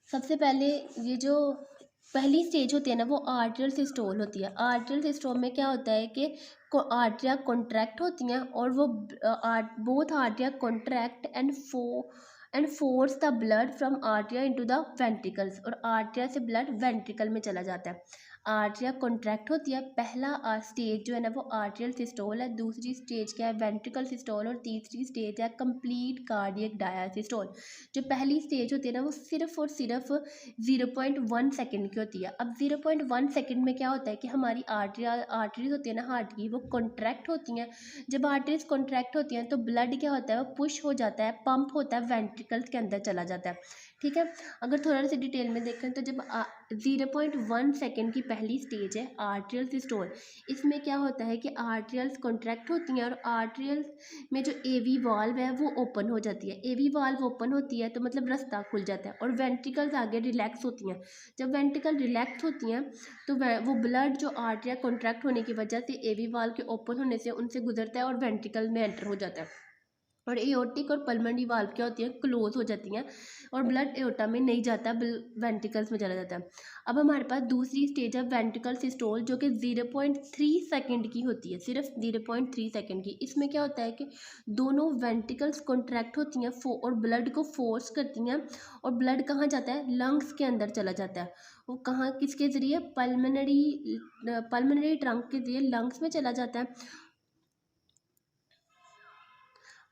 सबसे पहले ये जो पहली स्टेज होती है ना, वो आर्टरियल सिस्टोल होती है। आर्टरियल सिस्टोल में क्या होता है कि आर्टरिया कॉन्ट्रैक्ट होती हैं, और वो both atria contract and force the blood from atria into the ventricles, और आर्टरिया से ब्लड वेंट्रिकल में चला जाता है। आर्टरिया कॉन्ट्रैक्ट होती है। पहला स्टेज जो है ना वो आर्टरियल सिस्टोल है, दूसरी स्टेज क्या है, वेंट्रिकल सिस्टोल, और तीसरी स्टेज है कंप्लीट कार्डियक डायसिस्टोल। जो पहली स्टेज होती है ना वो सिर्फ और सिर्फ 0.1 सेकेंड की होती है। अब 0.1 सेकेंड में क्या होता है कि हमारी आर्टरीज होती है ना हार्ट की, वो कॉन्ट्रैक्ट होती हैं। जब आर्टरीज कॉन्ट्रैक्ट होती हैं तो ब्लड क्या होता है, वो पुश हो जाता है, पंप होता है, वेंट्रिकल्स के अंदर चला जाता है। ठीक है, अगर थोड़ा सा डिटेल में देखें तो जब 0.1 सेकेंड की पहली स्टेज है आर्टरियल सिस्टोल, इसमें क्या होता है कि आर्टरियल्स कॉन्ट्रैक्ट होती हैं, और आर्टरियल्स में जो एवी वाल्व है वो ओपन हो जाती है। एवी वाल्व ओपन होती है तो मतलब रास्ता खुल जाता है, और वेंट्रिकल्स आगे रिलैक्स होती हैं। जब वेंट्रिकल रिलैक्स होती हैं तो वो ब्लड जो आर्टरिया कॉन्ट्रैक्ट होने की वजह से एवी वाल्व के ओपन होने से उनसे गुजरता है और वेंट्रिकल में एंटर हो जाता है। और एओर्टिक और पल्मोनरी वाल्व क्या होती हैं, क्लोज हो जाती हैं, और ब्लड एओर्टा में नहीं जाता, वेंट्रिकल्स में चला जाता है। अब हमारे पास दूसरी स्टेज है वेंट्रिकल सिस्टोल, जो कि 0.3 सेकेंड की होती है, सिर्फ 0.3 सेकेंड की। इसमें क्या होता है कि दोनों वेंट्रिकल्स कॉन्ट्रैक्ट होती हैं और ब्लड को फोर्स करती हैं, और ब्लड कहाँ जाता है, लंग्स के अंदर चला जाता है। वो कहाँ, किसके ज़रिए, पल्मोनरी ट्रंक के ज़रिए लंग्स में चला जाता है।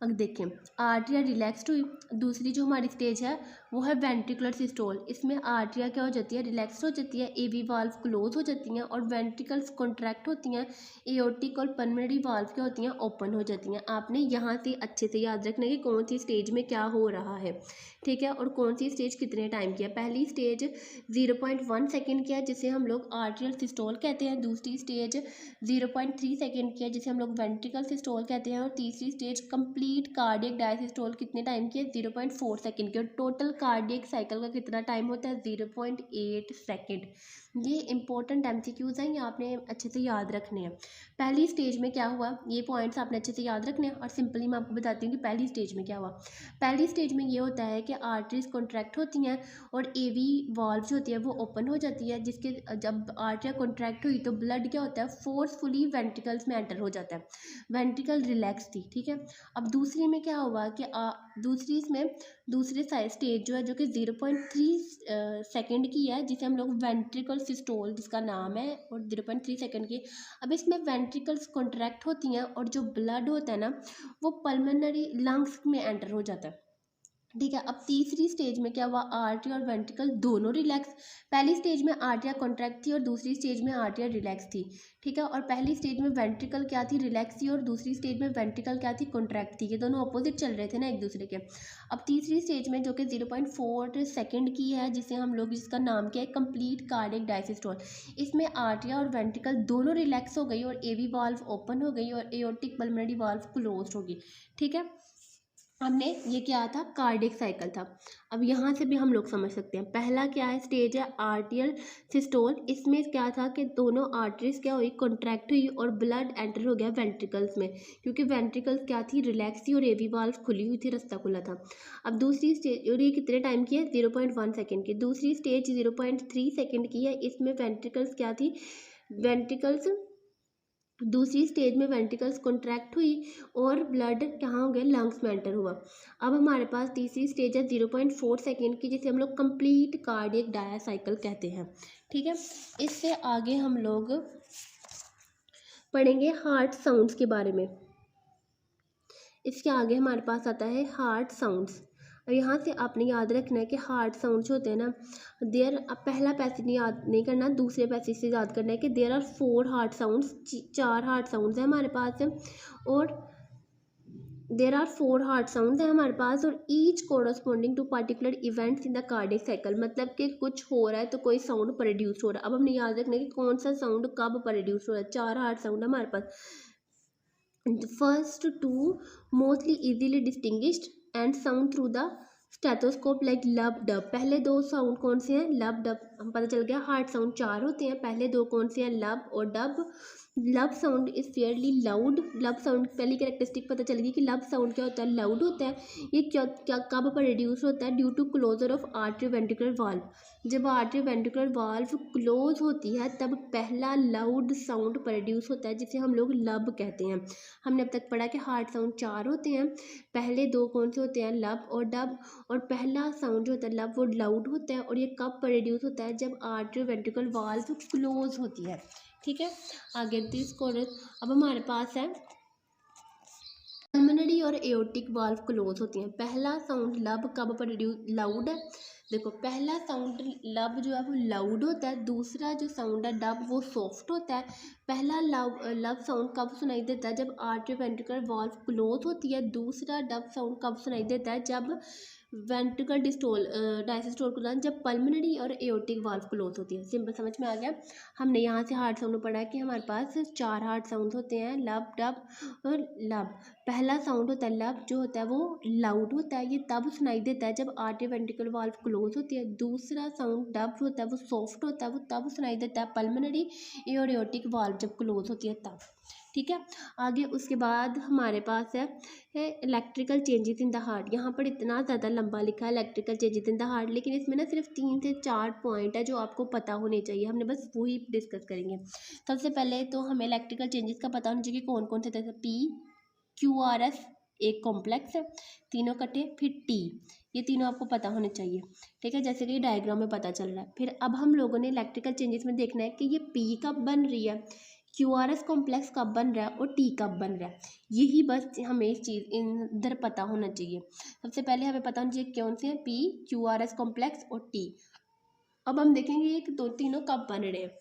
अब देखें, आर्टरिया रिलैक्स्ड हुई। दूसरी जो हमारी स्टेज है वो है वेंट्रिकुलर सिस्टोल। इसमें आर्टरिया क्या हो जाती है, रिलैक्स हो जाती है, एवी वाल्व क्लोज हो जाती हैं, और वेंट्रिकल्स कॉन्ट्रैक्ट होती हैं। एओर्टिक और पल्मोनरी वाल्व क्या होती हैं, ओपन हो जाती हैं। आपने यहाँ से अच्छे से याद रखना है कि कौन सी स्टेज में क्या हो रहा है, ठीक है, और कौन सी स्टेज कितने टाइम की है। पहली स्टेज 0.1 सेकेंड की है, जिसे हम लोग आर्टरियल सिस्टोल कहते हैं। दूसरी स्टेज 0.3 सेकेंड की है, जिसे हम लोग वेंट्रिकल सिस्टोल कहते हैं। और तीसरी स्टेज कंप्लीट कार्डियक डायसिस्टोल कितने टाइम की है, 0.4 सेकेंड की। और टोटल कार्डियक साइकिल का कितना टाइम होता है, 0.8 सेकेंड। ये इंपॉर्टेंट एमसीक्यूज हैं, ये आपने अच्छे से याद रखने हैं। पहली स्टेज में क्या हुआ, ये पॉइंट्स आपने अच्छे से याद रखने हैं, और सिंपली मैं आपको बताती हूँ कि पहली स्टेज में क्या हुआ। पहली स्टेज में ये होता है कि आर्टरीज कॉन्ट्रैक्ट होती हैं और एवी वाल्व जो होती है वो ओपन हो जाती है, जिसके जब आर्टरिया कॉन्ट्रैक्ट हुई तो ब्लड क्या होता है, फोर्सफुली वेंट्रिकल्स में एंटर हो जाता है, वेंट्रिकल रिलैक्स थी। ठीक है, अब दूसरी में क्या हुआ कि दूसरी इसमें दूसरे स्टेज जो है, जो कि 0.3 सेकेंड की है, जिसे हम लोग वेंट्रिकल सिस्टोल जिसका नाम है, और 0.3 सेकेंड की। अब इसमें वेंट्रिकल्स कॉन्ट्रैक्ट होती हैं, और जो ब्लड होता है ना वो पल्मोनरी लंग्स में एंटर हो जाता है। ठीक है, अब तीसरी स्टेज में क्या हुआ, आर्टरी और वेंट्रिकल दोनों रिलैक्स। पहली स्टेज में आर्टरिया कॉन्ट्रैक्ट थी और दूसरी स्टेज में आर्टरिया रिलैक्स थी। ठीक है, और पहली स्टेज में वेंट्रिकल क्या थी, रिलैक्स थी, और दूसरी स्टेज में वेंट्रिकल क्या थी, कॉन्ट्रैक्ट थी। ये दोनों अपोजिट चल रहे थे ना एक दूसरे के। अब तीसरी स्टेज में जो कि 0.4 सेकेंड की है, जिसे हम लोग जिसका नाम क्या है, कंप्लीट कार्डियक डायसिस्टोल। इसमें आर्टरिया और वेंट्रिकल दोनों रिलैक्स हो गई, और एवी वाल्व ओपन हो गई, और एओर्टिक पल्मोनरी वाल्व क्लोज हो गई। ठीक है, हमने ये क्या था, कार्डियक साइकिल था। अब यहाँ से भी हम लोग समझ सकते हैं, पहला क्या है, स्टेज है आर्टियल सिस्टोल। इसमें क्या था कि दोनों आर्टरीज क्या हुई, कॉन्ट्रैक्ट हुई, और ब्लड एंटर हो गया वेंट्रिकल्स में, क्योंकि वेंट्रिकल्स क्या थी, रिलैक्स थी, और एवी वाल्व खुली हुई थी, रास्ता खुला था। अब दूसरी स्टेज, और ये कितने टाइम की है, 0.1 सेकेंड की। दूसरी स्टेज 0.3 सेकेंड की है, इसमें वेंट्रिकल्स क्या थी, वेंट्रिकल्स दूसरी स्टेज में वेंट्रिकल्स कॉन्ट्रैक्ट हुई, और ब्लड कहाँ हो गया, लंग्स में एंटर हुआ। अब हमारे पास तीसरी स्टेज है 0.4 सेकेंड की, जिसे हम लोग कंप्लीट कार्डियक डायसाइकिल कहते हैं। ठीक है, इससे आगे हम लोग पढ़ेंगे हार्ट साउंड्स के बारे में। इसके आगे हमारे पास आता है हार्ट साउंड्स। और यहाँ से आपने याद रखना है कि हार्ट साउंड्स होते हैं ना, देयर, अब पहला पैसेज याद नहीं करना, दूसरे पैसेज से याद करना है कि there are 4 heart sounds, 4 heart sounds है हमारे पास। और देर आर 4 हार्ट साउंड्स है हमारे पास, और each corresponding to particular events in the cardiac cycle, मतलब कि कुछ हो रहा है तो कोई साउंड प्रोड्यूस हो रहा है। अब हमने याद रखना है कि कौन सा साउंड कब प्रोड्यूस हो रहा है। 4 हार्ट साउंड है हमारे पास। First two mostly easily distinguished and sound through the stethoscope like lub dub. पहले 2 साउंड कौन से हैं? लब डब। हम पता चल गया हार्ट साउंड 4 होते हैं, पहले 2 कौन से हैं? लब और डब। लब साउंड इज़ फेयरली लाउड। लब साउंड पहली कैरेक्टरिस्टिक पता चल गई कि लब साउंड क्या होता है? लाउड होता है। ये क्या क्या कब प्रोड्यूस होता है? Due to closure of artery ventricular valve. जब आर्टरी वेंट्रिकुलर वाल्व क्लोज होती है तब पहला लाउड साउंड प्रोड्यूस होता है, जिसे हम लोग लब कहते हैं। हमने अब तक पढ़ा कि हार्ट साउंड 4 होते हैं, पहले 2 कौन से होते हैं? लब और डब। और पहला साउंड जो होता है लब वो लाउड होता है, और ये कब प्रोड्यूस होता है? जब आर्टरी वेंट्रिकुलर वाल्व क्लोज होती है। ठीक है, आगे दिस कोरस। अब हमारे पास है पल्मोनरी और एओर्टिक वाल्व क्लोज होती हैं। पहला साउंड लब कब प्रोड्यूस? लाउड है। देखो, पहला साउंड लब जो है वो लाउड होता है, दूसरा जो साउंड है डब वो सॉफ्ट होता है। पहला लब साउंड कब सुनाई देता है? जब आर्टरी वेंट्रिकुलर वाल्व क्लोज होती है। दूसरा डब साउंड कब सुनाई देता है? जब वेंट्रिकल डायसिस्टोल के दौरान, जब पल्मोनरी और एओर्टिक वाल्व क्लोज होती है। सिंपल समझ में आ गया। हमने यहाँ से हार्ट साउंड में पढ़ा है कि हमारे पास 4 हार्ट साउंड होते हैं, लब डब और लब। पहला साउंड होता है लब, जो होता है वो लाउड होता है, ये तब सुनाई देता है जब आर्टरी वेंट्रिकल वाल्व क्लोज होती है। दूसरा साउंड डब होता है वो सॉफ्ट होता है, वो तब सुनाई देता है पल्मोनरी और एओर्टिक वाल्व जब क्लोज होती है तब। ठीक है, आगे उसके बाद हमारे पास है electrical changes in the heart. यहाँ पर इतना ज़्यादा लंबा लिखा है electrical changes in the heart, लेकिन इसमें ना सिर्फ 3 से 4 पॉइंट है जो आपको पता होने चाहिए, हमने बस वही डिस्कस करेंगे। सबसे पहले तो हमें इलेक्ट्रिकल चेंजेस का पता होना चाहिए कि कौन कौन से, जैसे पी क्यू आर एस एक कॉम्प्लेक्स है, तीनों कटे, फिर टी, ये तीनों आपको पता होने चाहिए। ठीक है, जैसे कि डायग्राम में पता चल रहा है। फिर अब हम लोगों ने इलेक्ट्रिकल चेंजेस में देखना है कि ये पी कब बन रही है, क्यू आर एस कॉम्प्लेक्स कब बन रहा है और टी कब बन रहा है। यही बस हमें इस चीज़ इधर पता होना चाहिए। सबसे पहले हमें पता होना चाहिए कौन से हैं, P Q R S complex और टी। अब हम देखेंगे ये तीनों कब बन रहे हैं।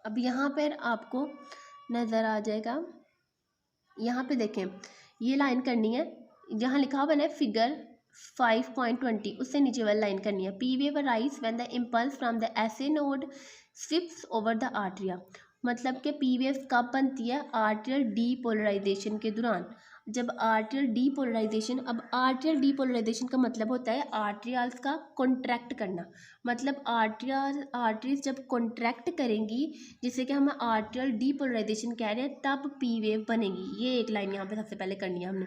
अब यहाँ पर आपको नज़र आ जाएगा, यहाँ पे देखें, ये लाइन करनी है, जहाँ लिखा हुआ है फिगर 5.20, उससे नीचे वाली लाइन करनी है। P wave arise when the impulse from the SA node sweeps over the atria. मतलब कि पी वेव कब बनती है? आर्टरियल डीपोलराइजेशन के दौरान। जब आर्टरियल डीपोलराइजेशन, अब आर्टरियल डीपोलराइजेशन का मतलब होता है आर्टरियल्स का कॉन्ट्रैक्ट करना। मतलब आर्टरीज जब कॉन्ट्रैक्ट करेंगी, जिसे कि हम आर्टरियल डीपोलराइजेशन कह रहे हैं, तब पी वेव बनेगी। ये एक लाइन यहाँ पे सबसे पहले करनी है हमने,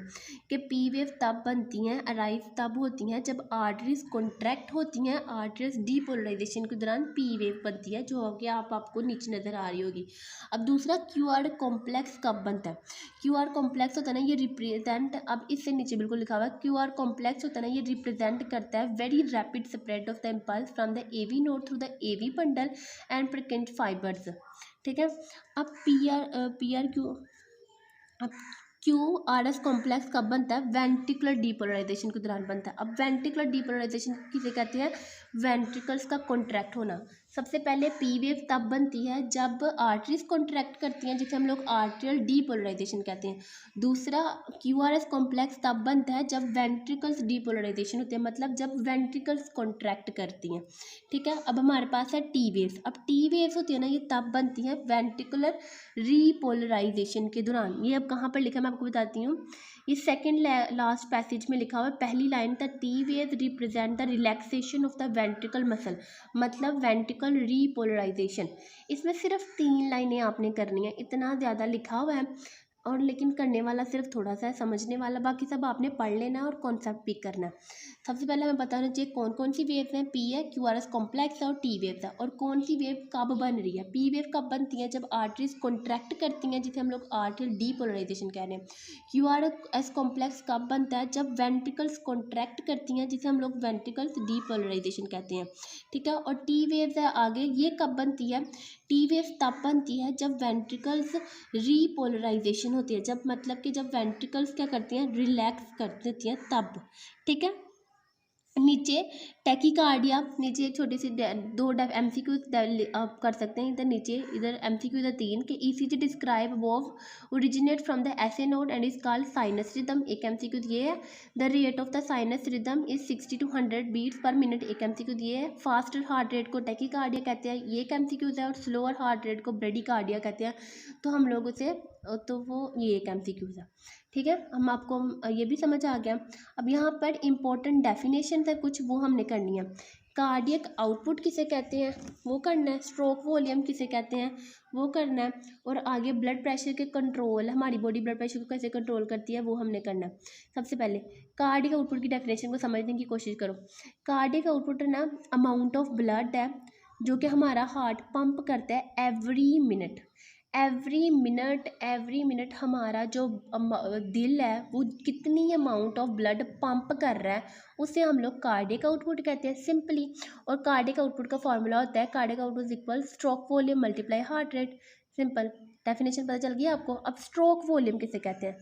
कि पी वेव तब बनती हैं, अराइव तब होती हैं जब आर्टरीज कॉन्ट्रैक्ट होती हैं। आर्टरीज डीपोलराइजेशन के दौरान पी वेव बनती है, जो कि आपको नीचे नज़र आ रही होगी। अब दूसरा क्यू आर कॉम्प्लेक्स कब बनता है? क्यू आर कॉम्प्लेक्स होता है ना, ये रिप्रेजेंट, अब इससे नीचे बिल्कुल लिखा हुआ है, क्यू आर कॉम्प्लेक्स होता है ना, ये रिप्रेजेंट करता है very rapid spread of the impulse from the AV node through the AV bundle and Purkinje fibers. ठीक है, अब क्यू आर एस कॉम्प्लेक्स कब बनता है? वेंट्रिकुलर डीपोलराइजेशन के दौरान बनता है। अब वेंट्रिकुलर डीपोलराइजेशन किसे कहते हैं? वेंट्रिकल्स का कॉन्ट्रैक्ट होना। सबसे पहले पी वेव तब बनती है जब आर्टरीज कॉन्ट्रैक्ट करती हैं, जिसे हम लोग आर्टरियल डीपोलराइजेशन कहते हैं। दूसरा क्यू आर एस कॉम्प्लेक्स तब बनता है जब वेंट्रिकल्स डीपोलराइजेशन होते हैं, मतलब जब वेंट्रिकल्स कॉन्ट्रैक्ट करती हैं। ठीक है, अब हमारे पास है टी वेव्स। अब टी वेव्स होती है ना, ये तब बनती हैं वेंट्रिकुलर रीपोलराइजेशन के दौरान। ये अब कहाँ पर लिखा है मैं आपको बताती हूँ, ये सेकंड लास्ट पैसेज में लिखा हुआ है, पहली line the T wave represent the relaxation of the ventricle muscle, मतलब वेंट्रिकल रीपोलराइजेशन। इसमें सिर्फ 3 लाइनें आपने करनी है, इतना ज़्यादा लिखा हुआ है, और लेकिन करने वाला सिर्फ थोड़ा सा है, समझने वाला बाकी सब आपने पढ़ लेना है और कॉन्सेप्ट पिक करना है। सबसे पहले हमें बताना चाहिए कौन कौन सी वेव्स हैं। पी है, क्यू आर एस कॉम्प्लेक्स है और टी वेव्स है। और कौन सी वेव कब बन रही है? पी वेव कब बनती है? जब आर्टरीज कॉन्ट्रैक्ट करती हैं, जिसे हम लोग आर्टरियल डीपोलराइजेशन कह रहे हैं। क्यू आर एस कॉम्प्लेक्स कब बनता है? जब वेंट्रिकल्स कॉन्ट्रैक्ट करती हैं, जिसे हम लोग वेंट्रिकल्स डीपोलराइजेशन कहते हैं। ठीक है, और टी वेव्स है आगे, ये कब बनती है? टी वेव तब बनती है जब वेंट्रिकल्स रीपोलराइजेशन होती है, जब मतलब कि जब वेंट्रिकल्स क्या करती हैं, रिलैक्स कर देती हैं तब। ठीक है। नीचे टैकीकार्डिया, नीचे एक छोटी सी दो एमसीक्यू आप कर सकते हैं इधर नीचे, इधर एमसीक्यू इधर 3 के ECG describe above originate from the SA node and is called sinus rhythm. एक एमसीक्यू ये है। The rate of the sinus rhythm is 60 to 100 beats per minute. एक एमसीक्यू ये है। फास्टर हार्ट रेट को टैकीकार्डिया कहते हैं, ये एक एमसीक्यूज है। और स्लोअर हार्ट रेट को ब्रेडिकार्डिया कहते हैं। तो हम लोग उसे तो वो ये एक एमसीक्यूज है। ठीक है, हम आपको ये भी समझ आ गया। अब यहाँ पर इम्पोर्टेंट डेफिनेशन है कुछ, वो हमने करनी है। कार्डियक आउटपुट किसे कहते हैं, वो करना है। स्ट्रोक वॉल्यूम किसे कहते हैं, वो करना है। और आगे ब्लड प्रेशर के कंट्रोल, हमारी बॉडी ब्लड प्रेशर को कैसे कंट्रोल करती है, वो हमने करना है। सबसे पहले कार्डियक आउटपुट की डेफिनेशन को समझने की कोशिश करो। कार्डियक आउटपुट है ना, अमाउंट ऑफ ब्लड है जो कि हमारा हार्ट पंप करता है एवरी मिनट। एवरी मिनट हमारा जो दिल है वो कितनी अमाउंट ऑफ ब्लड पंप कर रहा है, उसे हम लोग कार्डियक आउटपुट कहते हैं सिंपली। और कार्डियक आउटपुट का फॉर्मूला होता है cardiac output equal stroke volume multiply heart rate. Simple definition पता चल गया आपको। अब स्ट्रोक वॉल्यूम किसे कहते हैं,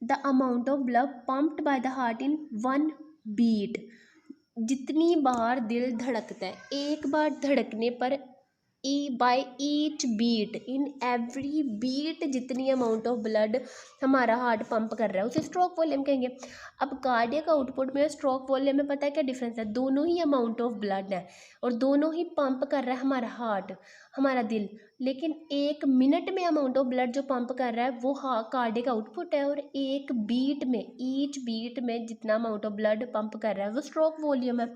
the amount of blood pumped by the heart in 1 beat. जितनी बार दिल धड़कता है, एक बार धड़कने पर by each beat, in every beat जितनी अमाउंट ऑफ ब्लड हमारा हार्ट पंप कर रहा है, उसे स्ट्रोक वॉल्यूम कहेंगे। अब कार्डियक आउटपुट में स्ट्रोक वॉल्यूम में पता है क्या डिफरेंस है, दोनों ही अमाउंट ऑफ ब्लड है और दोनों ही पंप कर रहा है हमारा हार्ट, हमारा दिल। लेकिन एक मिनट में अमाउंट ऑफ ब्लड जो पंप कर रहा है वो कार्डियक आउटपुट है, और एक बीट में, ईच बीट में जितना अमाउंट ऑफ ब्लड पंप कर रहा है वो स्ट्रोक वॉल्यूम है।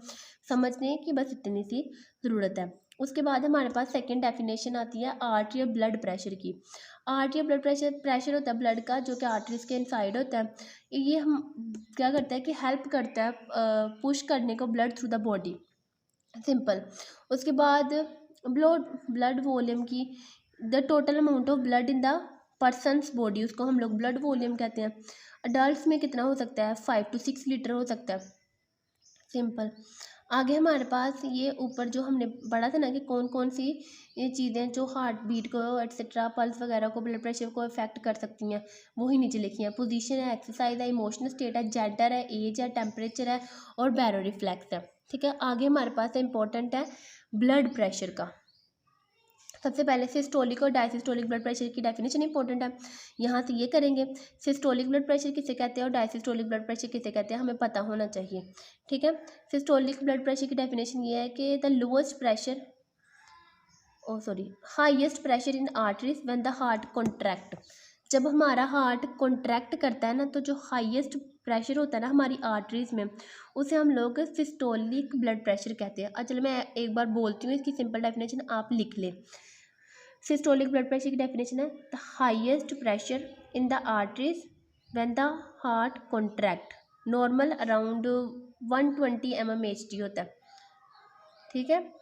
समझने की बस इतनी सी ज़रूरत है। उसके बाद हमारे पास सेकंड डेफिनेशन आती है आर्टरियल ब्लड प्रेशर की। आर्टरियल ब्लड प्रेशर होता है ब्लड का, जो कि आर्टरीज के इनसाइड होता है। ये हम क्या करता है कि हेल्प करता है पुश करने को blood through the body, simple. उसके बाद ब्लड वॉल्यूम की, the total amount of blood in the persons body, उसको हम लोग ब्लड वॉल्यूम कहते हैं। अडल्ट में कितना हो सकता है, 5 to 6 लीटर हो सकता है, सिंपल। आगे हमारे पास ये ऊपर जो हमने पढ़ा था ना कि कौन कौन सी ये चीज़ें जो हार्ट बीट को एट्सेट्रा पल्स वगैरह को ब्लड प्रेशर को इफेक्ट कर सकती हैं, वही नीचे लिखी हैं। पोजीशन है, एक्सरसाइज है, इमोशनल स्टेट है, जेंडर है, एज है, टेम्परेचर है और बैरो रिफ्लेक्स है। ठीक है, आगे हमारे पास इंपॉर्टेंट है ब्लड प्रेशर का। सबसे पहले सिस्टोलिक और डायसिस्टोलिक ब्लड प्रेशर की डेफिनेशन इंपॉर्टेंट है, यहाँ से ये करेंगे। सिस्टोलिक ब्लड प्रेशर किसे कहते हैं और डायसिस्टोलिक ब्लड प्रेशर किसे कहते हैं, हमें पता होना चाहिए। ठीक है, सिस्टोलिक ब्लड प्रेशर की डेफिनेशन ये है कि the lowest pressure highest pressure in arteries when the heart contract. जब हमारा हार्ट कॉन्ट्रैक्ट करता है ना, तो जो हाईएस्ट प्रेशर होता है ना हमारी आर्टरीज में, उसे हम लोग सिस्टोलिक ब्लड प्रेशर कहते हैं। चलो मैं एक बार बोलती हूँ, इसकी सिंपल डेफिनेशन आप लिख लें। सिस्टोलिक ब्लड प्रेशर की डेफिनेशन है the highest pressure in the arteries when the heart contract, normal around 120 mmHg होता है। ठीक है,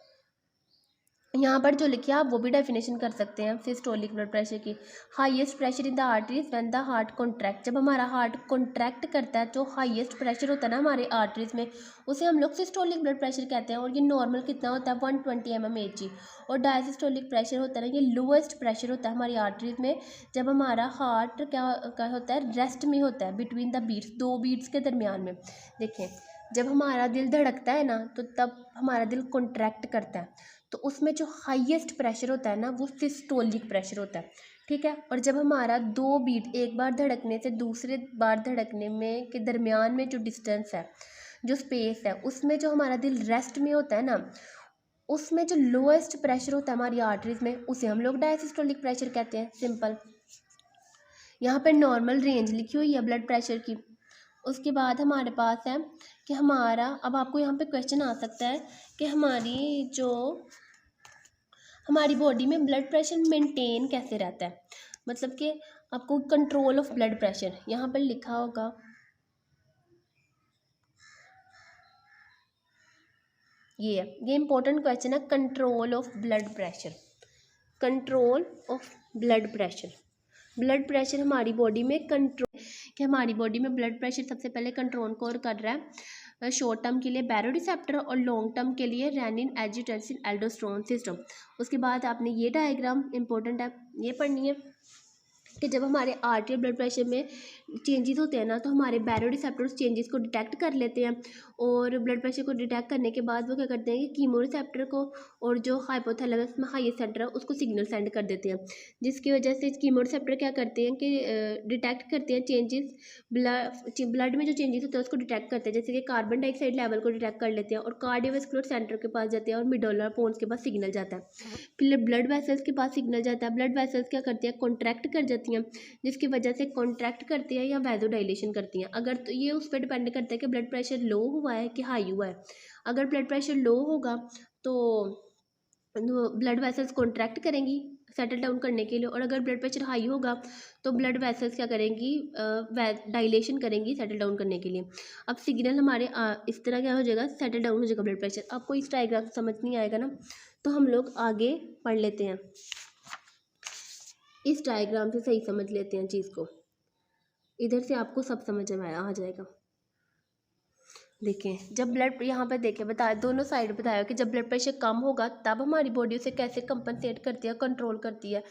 यहाँ पर जो लिखिए आप वो भी डेफिनेशन कर सकते हैं सिस्टोलिक ब्लड प्रेशर की। Highest pressure in the arteries when the heart contract, जब हमारा हार्ट कॉन्ट्रैक्ट करता है, जो हाईएस्ट प्रेशर होता है ना हमारे आर्टरीज में, उसे हम लोग सिस्टोलिक ब्लड प्रेशर कहते हैं। और ये नॉर्मल कितना होता है, 120 mmHg। और डायसिस्टोलिक प्रेशर होता है ना, ये लोएस्ट प्रेशर होता है हमारी आर्टरीज में, जब हमारा हार्ट क्या होता है, रेस्ट में होता है, बिटवीन द बीट्स, 2 बीट्स के दरमियान में। देखें, जब हमारा दिल धड़कता है ना, तो तब हमारा दिल कॉन्ट्रैक्ट करता है, तो उसमें जो हाईएस्ट प्रेशर होता है ना वो सिस्टोलिक प्रेशर होता है। ठीक है, और जब हमारा 2 बीट, एक बार धड़कने से दूसरे बार धड़कने में के दरमियान में जो डिस्टेंस है, जो स्पेस है, उसमें जो हमारा दिल रेस्ट में होता है ना, उसमें जो लोएस्ट प्रेशर होता है हमारी आर्टरीज में, उसे हम लोग डायसिस्टोलिक प्रेशर कहते हैं, सिंपल। यहाँ पर नॉर्मल रेंज लिखी हुई है ब्लड प्रेशर की। उसके बाद हमारे पास है कि हमारा, अब आपको यहाँ पे क्वेश्चन आ सकता है कि हमारी बॉडी में ब्लड प्रेशर मेंटेन कैसे रहता है, मतलब कि आपको कंट्रोल ऑफ ब्लड प्रेशर यहाँ पर लिखा होगा, ये इंपॉर्टेंट क्वेश्चन है, control of blood pressure. Control of blood pressure, blood pressure हमारी बॉडी में कंट्रोल, कि हमारी बॉडी में ब्लड प्रेशर सबसे पहले कंट्रोल कौन कर रहा है, शॉर्ट टर्म के लिए बैरोरिसेप्टर और लॉन्ग टर्म के लिए रेनिन एंजियोटेंसिन एल्डोस्टेरोन सिस्टम। उसके बाद आपने ये डायग्राम इंपॉर्टेंट है, ये पढ़नी है कि जब हमारे आर्टरी ब्लड प्रेशर में चेंजेस होते हैं ना, तो हमारे बैरोरिसेप्टर्स चेंजेस को डिटेक्ट कर लेते हैं और ब्लड प्रेशर को डिटेक्ट करने के बाद वो क्या करते हैं कि कीमोरिसेप्टर को और जो हाइपोथैलेमस में हाईएस्ट सेंटर है उसको सिग्नल सेंड कर देते हैं, जिसकी वजह से कीमोरिसेप्टर क्या करते हैं कि डिटेक्ट करते हैं चेंजेस, ब्लड में जो चेंजेस होते हैं उसको डिटेक्ट करते हैं, जैसे कि कार्बन डाइऑक्साइड लेवल को डिटेक्ट कर लेते हैं और कार्डियोवैस्कुलर सेंटर के पास जाते हैं और मिडुलर पोन्स के पास सिग्नल जाता है, फिर ब्लड वेसल्स के पास सिग्नल जाता है। ब्लड वेसल्स क्या करती हैं, कॉन्ट्रैक्ट कर जाती हैं, जिसकी वजह से कॉन्ट्रैक्ट करती है या वैजो डायलेशन करती हैं। अगर तो ये उस पर डिपेंड करता है कि ब्लड प्रेशर लो हुआ है कि हाई हुआ है। अगर ब्लड प्रेशर लो होगा तो ब्लड वेसल्स कॉन्ट्रैक्ट करेंगी सेटल डाउन करने के लिए, और अगर ब्लड प्रेशर हाई होगा तो ब्लड वेसल्स क्या करेंगी, डायलेशन करेंगी सेटल डाउन करने के लिए। अब सिग्नल हमारे इस तरह क्या हो जाएगा, सेटल डाउन हो जाएगा ब्लड प्रेशर। आपको इस डायग्राम समझ नहीं आएगा ना, तो हम लोग आगे पढ़ लेते हैं, इस डायग्राम से सही समझ लेते हैं चीज़ को, इधर से आपको सब समझ में आ जाएगा। देखें, जब ब्लड यहाँ पर देखें बताया, दोनों साइड बताया कि जब ब्लड प्रेशर कम होगा तब हमारी बॉडी उसे कैसे कंपनसेट करती है, कंट्रोल करती है।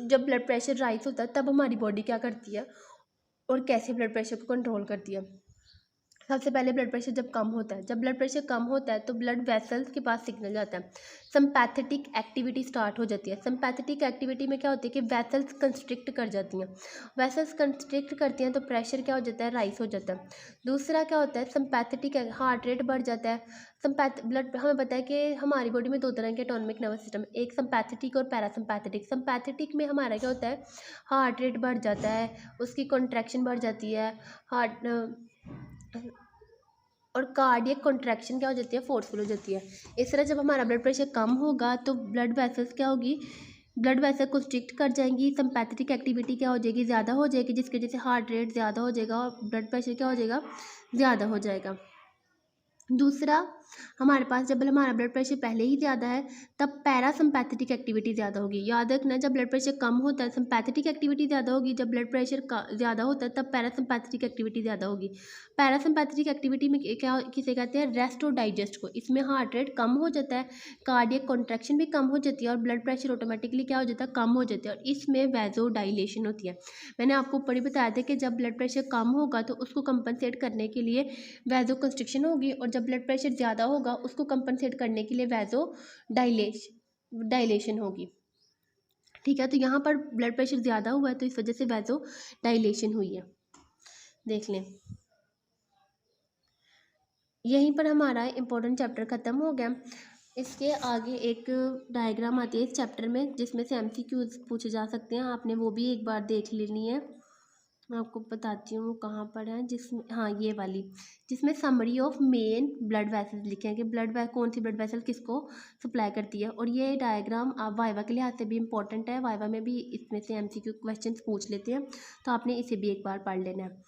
जब ब्लड प्रेशर राइज होता है तब हमारी बॉडी क्या करती है और कैसे ब्लड प्रेशर को कंट्रोल करती है। सबसे पहले ब्लड प्रेशर जब कम होता है, जब ब्लड प्रेशर कम होता है तो ब्लड वेसल्स के पास सिग्नल जाता है, सिंपैथेटिक एक्टिविटी स्टार्ट हो जाती है। सिंपैथेटिक एक्टिविटी में क्या होती है कि वेसल्स कंस्ट्रिक्ट कर जाती हैं, वेसल्स कंस्ट्रिक्ट करती हैं तो प्रेशर क्या हो जाता है, राइज हो जाता है। दूसरा क्या होता है, सिंपैथेटिक, हार्ट रेट बढ़ जाता है। ब्लड हमें पता है कि हमारी बॉडी में दो तरह के ऑटोनॉमिक नर्वस सिस्टम, एक सिंपैथेटिक और पैरासिम्पैथेटिक। सिंपैथेटिक में हमारा क्या होता है, हार्ट रेट बढ़ जाता है, उसकी कॉन्ट्रैक्शन बढ़ जाती है, और कार्डियक कॉन्ट्रैक्शन क्या हो जाती है, फोर्सफुल हो जाती है। इस तरह जब हमारा ब्लड प्रेशर कम होगा तो ब्लड वेसल्स क्या होगी, ब्लड वेसल को स्ट्रिक्ट कर जाएंगी, सिंपैथेटिक एक्टिविटी क्या हो जाएगी, ज़्यादा हो जाएगी, जिसकी वजह से हार्ट रेट ज़्यादा हो जाएगा और ब्लड प्रेशर क्या हो जाएगा, ज़्यादा हो जाएगा। दूसरा, हमारे पास जब हमारा ब्लड प्रेशर पहले ही ज़्यादा है तब पैरासिम्पैथेटिक एक्टिविटी ज़्यादा होगी। याद रखना, जब ब्लड प्रेशर कम होता है सिंपैथेटिक एक्टिविटी ज़्यादा होगी, जब ब्लड प्रेशर ज़्यादा होता है तब पैरासिम्पैथेटिक एक्टिविटी ज़्यादा होगी। पैरासिम्पैथेटिक एक्टिविटी में क्या किसे कहते हैं, रेस्ट और डाइजेस्ट को। इसमें हार्ट रेट कम हो जाता है, कार्डियक कॉन्ट्रैक्शन भी कम हो जाती है और ब्लड प्रेशर ऑटोमेटिकली क्या हो जाता है, कम हो जाता है, और इसमें वैजो डायलेशन होती है। मैंने आपको ऊपर ही बताया था कि जब ब्लड प्रेशर कम होगा तो उसको कंपनसेट करने के लिए वैजो कंस्ट्रिक्शन होगी, और जब ब्लड प्रेशर ज़्यादा होगा उसको कंपनसेट करने के लिए वैजो डायलेशन होगी। ठीक है, तो यहाँ पर ब्लड प्रेशर ज़्यादा हुआ है तो इस वजह से वैजो डायलेशन हुई है। देख लें, यहीं पर हमारा इम्पोर्टेंट चैप्टर ख़त्म हो गया। इसके आगे एक डायग्राम आती है इस चैप्टर में जिसमें से MCQs पूछे जा सकते हैं, आपने वो भी एक बार देख लेनी है। मैं आपको बताती हूँ कहाँ पर है, जिसमें, हाँ ये वाली, जिसमें summary of main blood vessels लिखे हैं कि कौन सी ब्लड वेसल किसको सप्लाई करती है। और ये डायग्राम आप वाइवा के लिहाज से भी इम्पोर्टेंट है, वाइवा में भी इसमें से MCQ क्वेश्चन पूछ लेते हैं, तो आपने इसे भी एक बार पढ़ लेना है।